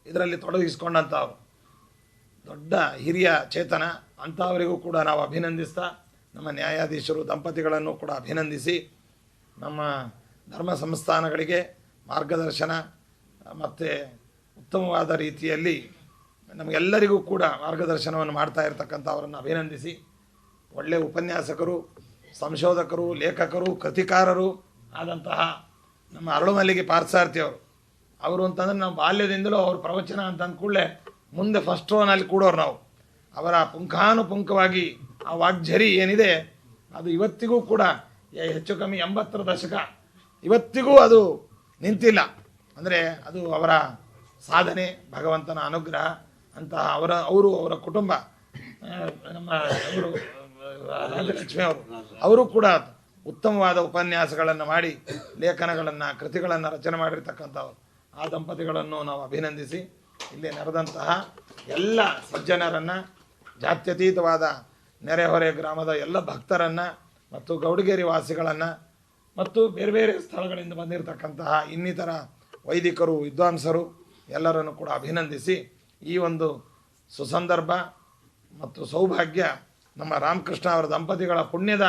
ಇದರಲ್ಲಿ ತೊಡಗಿಸಿಕೊಂಡಂಥವ್ರು, ದೊಡ್ಡ ಹಿರಿಯ ಚೇತನ. ಅಂಥವರಿಗೂ ಕೂಡ ನಾವು ಅಭಿನಂದಿಸ್ತಾ, ನಮ್ಮ ನ್ಯಾಯಾಧೀಶರು ದಂಪತಿಗಳನ್ನು ಕೂಡ ಅಭಿನಂದಿಸಿ, ನಮ್ಮ ಧರ್ಮ ಸಂಸ್ಥಾನಗಳಿಗೆ ಮಾರ್ಗದರ್ಶನ ಮತ್ತು ಉತ್ತಮವಾದ ರೀತಿಯಲ್ಲಿ ನಮಗೆಲ್ಲರಿಗೂ ಕೂಡ ಮಾರ್ಗದರ್ಶನವನ್ನು ಮಾಡ್ತಾ ಇರತಕ್ಕಂಥವರನ್ನು ಅಭಿನಂದಿಸಿ, ಒಳ್ಳೆಯ ಉಪನ್ಯಾಸಕರು, ಸಂಶೋಧಕರು, ಲೇಖಕರು, ಕೃತಿಕಾರರು ಆದಂತಹ ನಮ್ಮ ಅರಳುಮಲ್ಲಿಗೆ ಪಾರ್ಥಸಾರಥಿಯವರು, ಅವರು ಅಂತಂದರೆ ನಾವು ಬಾಲ್ಯದಿಂದಲೂ ಅವ್ರ ಪ್ರವಚನ ಅಂತ ಅಂದ್ಕೂಡಲೇ ಮುಂದೆ ಫಸ್ಟ್ ರೋನಲ್ಲಿ ಕೂಡೋರು ನಾವು. ಅವರ ಪುಂಖಾನುಪುಂಖವಾಗಿ ಆ ವಾಗ್ಝರಿ ಏನಿದೆ ಅದು ಇವತ್ತಿಗೂ ಕೂಡ ಹೆಚ್ಚು ಕಮ್ಮಿ 80ರ ದಶಕ ಇವತ್ತಿಗೂ ಅದು ನಿಂತಿಲ್ಲ. ಅಂದರೆ ಅದು ಅವರ ಸಾಧನೆ, ಭಗವಂತನ ಅನುಗ್ರಹ. ಅಂತಹ ಅವರ ಕುಟುಂಬ, ನಮ್ಮ ಅವರು ರಾಜಲಕ್ಷ್ಮಿ ಅವರು ಕೂಡ ಉತ್ತಮವಾದ ಉಪನ್ಯಾಸಗಳನ್ನು ಮಾಡಿ ಲೇಖನಗಳನ್ನು, ಕೃತಿಗಳನ್ನು ರಚನೆ ಮಾಡಿರ್ತಕ್ಕಂಥವ್ರು. ಆ ದಂಪತಿಗಳನ್ನು ನಾವು ಅಭಿನಂದಿಸಿ, ಇಲ್ಲಿ ನಡೆದಂತಹ ಎಲ್ಲ ಸಜ್ಜನರನ್ನು, ಜಾತ್ಯತೀತವಾದ ನೆರೆಹೊರೆ ಗ್ರಾಮದ ಎಲ್ಲ ಭಕ್ತರನ್ನು ಮತ್ತು ಗೌಡಗೇರಿ ವಾಸಿಗಳನ್ನು ಮತ್ತು ಬೇರೆ ಬೇರೆ ಸ್ಥಳಗಳಿಂದ ಬಂದಿರತಕ್ಕಂತಹ ಇನ್ನಿತರ ವೈದಿಕರು, ವಿದ್ವಾಂಸರು ಎಲ್ಲರನ್ನು ಕೂಡ ಅಭಿನಂದಿಸಿ, ಈ ಒಂದು ಸುಸಂದರ್ಭ ಮತ್ತು ಸೌಭಾಗ್ಯ ನಮ್ಮ ರಾಮಕೃಷ್ಣ ಅವರ ದಂಪತಿಗಳ ಪುಣ್ಯದ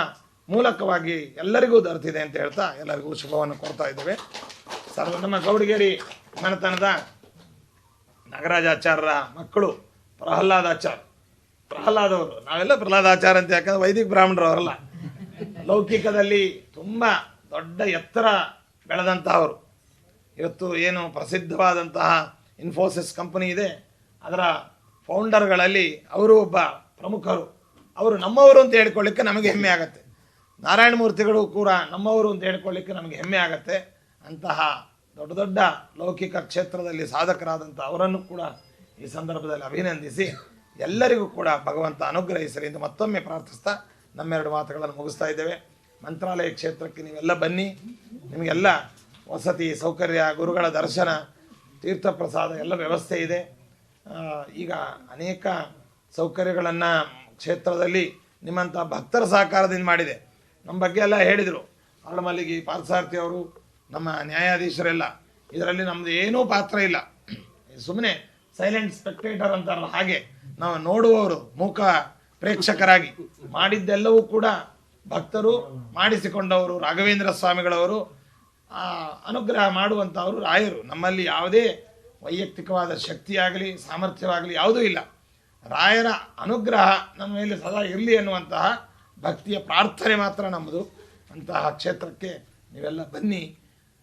ಮೂಲಕವಾಗಿ ಎಲ್ಲರಿಗೂ ದೊರೆತಿದೆ ಅಂತ ಹೇಳ್ತಾ ಎಲ್ಲರಿಗೂ ಶುಭವನ್ನು ಕೋರ್ತಾ ಇದ್ದೇವೆ. ನಮ್ಮ ಗೌಡಗೇರಿ ಮನೆತನದ ನಾಗರಾಜಾಚಾರ್ಯರ ಮಕ್ಕಳು ಪ್ರಹ್ಲಾದವರು. ನಾವೆಲ್ಲ ಪ್ರಹ್ಲಾದಾಚಾರ ಅಂತ, ಯಾಕಂದ್ರೆ ವೈದಿಕ ಬ್ರಾಹ್ಮಣರು ಅವರಲ್ಲ, ಲೌಕಿಕದಲ್ಲಿ ತುಂಬ ದೊಡ್ಡ ಎತ್ತರ ಬೆಳೆದಂತಹವರು. ಇವತ್ತು ಏನು ಪ್ರಸಿದ್ಧವಾದಂತಹ ಇನ್ಫೋಸಿಸ್ ಕಂಪನಿ ಇದೆ, ಅದರ ಫೌಂಡರ್ಗಳಲ್ಲಿ ಅವರು ಒಬ್ಬ ಪ್ರಮುಖರು. ಅವರು ನಮ್ಮವರು ಅಂತ ಹೇಳ್ಕೊಳ್ಳಿಕ್ಕೆ ನಮಗೆ ಹೆಮ್ಮೆ ಆಗುತ್ತೆ. ನಾರಾಯಣ ಮೂರ್ತಿಗಳು ಕೂಡ ನಮ್ಮವರು ಅಂತ ಹೇಳ್ಕೊಳ್ಳಿಕ್ಕೆ ನಮಗೆ ಹೆಮ್ಮೆ ಆಗುತ್ತೆ. ಅಂತಹ ದೊಡ್ಡ ದೊಡ್ಡ ಲೌಕಿಕ ಕ್ಷೇತ್ರದಲ್ಲಿ ಸಾಧಕರಾದಂಥ ಅವರನ್ನು ಕೂಡ ಈ ಸಂದರ್ಭದಲ್ಲಿ ಅಭಿನಂದಿಸಿ, ಎಲ್ಲರಿಗೂ ಕೂಡ ಭಗವಂತ ಅನುಗ್ರಹಿಸಲಿ ಎಂದು ಮತ್ತೊಮ್ಮೆ ಪ್ರಾರ್ಥಿಸ್ತಾ ನಮ್ಮೆರಡು ಮಾತುಗಳನ್ನು ಮುಗಿಸ್ತಾ ಇದ್ದೇವೆ. ಮಂತ್ರಾಲಯ ಕ್ಷೇತ್ರಕ್ಕೆ ನೀವೆಲ್ಲ ಬನ್ನಿ. ನಿಮಗೆಲ್ಲ ವಸತಿ ಸೌಕರ್ಯ, ಗುರುಗಳ ದರ್ಶನ, ತೀರ್ಥ ಪ್ರಸಾದ ಎಲ್ಲ ವ್ಯವಸ್ಥೆ ಇದೆ. ಈಗ ಅನೇಕ ಸೌಕರ್ಯಗಳನ್ನು ಕ್ಷೇತ್ರದಲ್ಲಿ ನಿಮ್ಮಂಥ ಭಕ್ತರ ಸಹಕಾರದಿಂದ ಮಾಡಿದೆ. ನಮ್ಮ ಬಗ್ಗೆ ಎಲ್ಲ ಹೇಳಿದರು ಅರಳಮಲ್ಲಿಗೆ ಪಾರ್ಥಸಾರಥಿ ಅವರು, ನಮ್ಮ ನ್ಯಾಯಾಧೀಶರೆಲ್ಲ. ಇದರಲ್ಲಿ ನಮ್ಮದು ಏನೂ ಪಾತ್ರ ಇಲ್ಲ, ಸುಮ್ಮನೆ ಸೈಲೆಂಟ್ ಸ್ಪೆಕ್ಟೇಟರ್ ಅಂತಾರಲ್ಲ ಹಾಗೆ ನಾವು ನೋಡುವವರು, ಮೂಕ ಪ್ರೇಕ್ಷಕರಾಗಿ. ಮಾಡಿದ್ದೆಲ್ಲವೂ ಕೂಡ ಭಕ್ತರು ಮಾಡಿಸಿಕೊಂಡವರು, ರಾಘವೇಂದ್ರ ಸ್ವಾಮಿಗಳವರು ಅನುಗ್ರಹ ಮಾಡುವಂಥವರು ರಾಯರು. ನಮ್ಮಲ್ಲಿ ಯಾವುದೇ ವೈಯಕ್ತಿಕವಾದ ಶಕ್ತಿಯಾಗಲಿ ಸಾಮರ್ಥ್ಯವಾಗಲಿ ಯಾವುದೂ ಇಲ್ಲ. ರಾಯರ ಅನುಗ್ರಹ ನಮ್ಮ ಮೇಲೆ ಸದಾ ಇರಲಿ ಎನ್ನುವಂತಹ ಭಕ್ತಿಯ ಪ್ರಾರ್ಥನೆ ಮಾತ್ರ ನಮ್ಮದು. ಅಂತಹ ಕ್ಷೇತ್ರಕ್ಕೆ ನೀವೆಲ್ಲ ಬನ್ನಿ.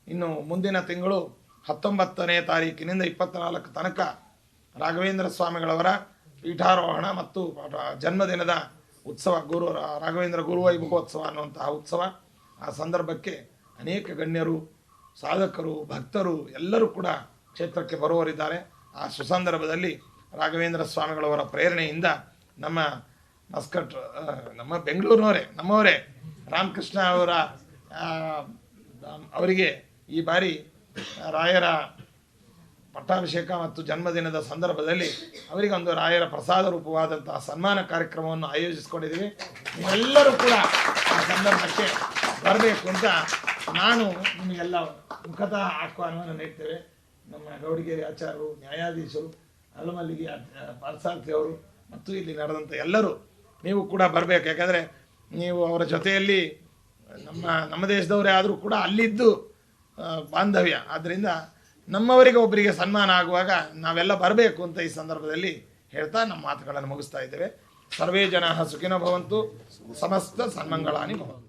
ಇನ್ನು ಮುಂದಿನ ತಿಂಗಳು 19ನೇ ತಾರೀಕಿನಿಂದ 24 ತನಕ ರಾಘವೇಂದ್ರ ಸ್ವಾಮಿಗಳವರ ಪೀಠಾರೋಹಣ ಮತ್ತು ಜನ್ಮದಿನದ ಉತ್ಸವ, ರಾಘವೇಂದ್ರ ಗುರುವೈಭವೋತ್ಸವ ಅನ್ನುವಂತಹ ಉತ್ಸವ. ಆ ಸಂದರ್ಭಕ್ಕೆ ಅನೇಕ ಗಣ್ಯರು, ಸಾಧಕರು, ಭಕ್ತರು ಎಲ್ಲರೂ ಕೂಡ ಕ್ಷೇತ್ರಕ್ಕೆ ಬರುವವರಿದ್ದಾರೆ. ಆ ಸುಸಂದರ್ಭದಲ್ಲಿ ರಾಘವೇಂದ್ರ ಸ್ವಾಮಿಗಳವರ ಪ್ರೇರಣೆಯಿಂದ ನಮ್ಮ ಮಸ್ಕಟ್, ನಮ್ಮ ಬೆಂಗಳೂರಿನವರೇ, ನಮ್ಮವರೇ ರಾಮಕೃಷ್ಣ ಅವರಿಗೆ ಈ ಬಾರಿ ರಾಯರ ಪಟ್ಟಾಭಿಷೇಕ ಮತ್ತು ಜನ್ಮದಿನದ ಸಂದರ್ಭದಲ್ಲಿ ಅವರಿಗೆ ಒಂದು ರಾಯರ ಪ್ರಸಾದ ರೂಪವಾದಂತಹ ಸನ್ಮಾನ ಕಾರ್ಯಕ್ರಮವನ್ನು ಆಯೋಜಿಸಿಕೊಂಡಿದ್ದೀವಿ. ನೀವೆಲ್ಲರೂ ಕೂಡ ಆ ಸಂದರ್ಭಕ್ಕೆ ಬರಬೇಕು ಅಂತ ನಾನು ನಿಮಗೆಲ್ಲ ಮುಖತಃ ಆಹ್ವಾನವನ್ನು ನೀಡ್ತೇವೆ. ನಮ್ಮ ಗೌಡಿಗೇರಿ ಆಚಾರ್ಯರು, ನ್ಯಾಯಾಧೀಶರು, ಅಲ್ಲಮಲ್ಲಿಗೆ ಪಾರ್ಥಸಾರಥಿಯವರು ಮತ್ತು ಇಲ್ಲಿ ನಡೆದಂಥ ಎಲ್ಲರೂ ನೀವು ಕೂಡ ಬರಬೇಕು. ಯಾಕಂದರೆ ನೀವು ಅವರ ಜೊತೆಯಲ್ಲಿ ನಮ್ಮ ದೇಶದವರೇ ಆದರೂ ಕೂಡ ಅಲ್ಲಿದ್ದು ಬಾಂಧವ್ಯ. ಆದ್ದರಿಂದ ನಮ್ಮವರಿಗೆ ಒಬ್ಬರಿಗೆ ಸನ್ಮಾನ ಆಗುವಾಗ ನಾವೆಲ್ಲ ಬರಬೇಕು ಅಂತ ಈ ಸಂದರ್ಭದಲ್ಲಿ ಹೇಳ್ತಾ ನಮ್ಮ ಮಾತುಗಳನ್ನು ಮುಗಿಸ್ತಾ ಇದ್ದೇವೆ. ಸರ್ವೇ ಜನಾಃ ಸುಖಿನೋ ಭವಂತು, ಸಮಸ್ತ ಸನ್ಮಂಗಳಾನಿ ಭವಂತು.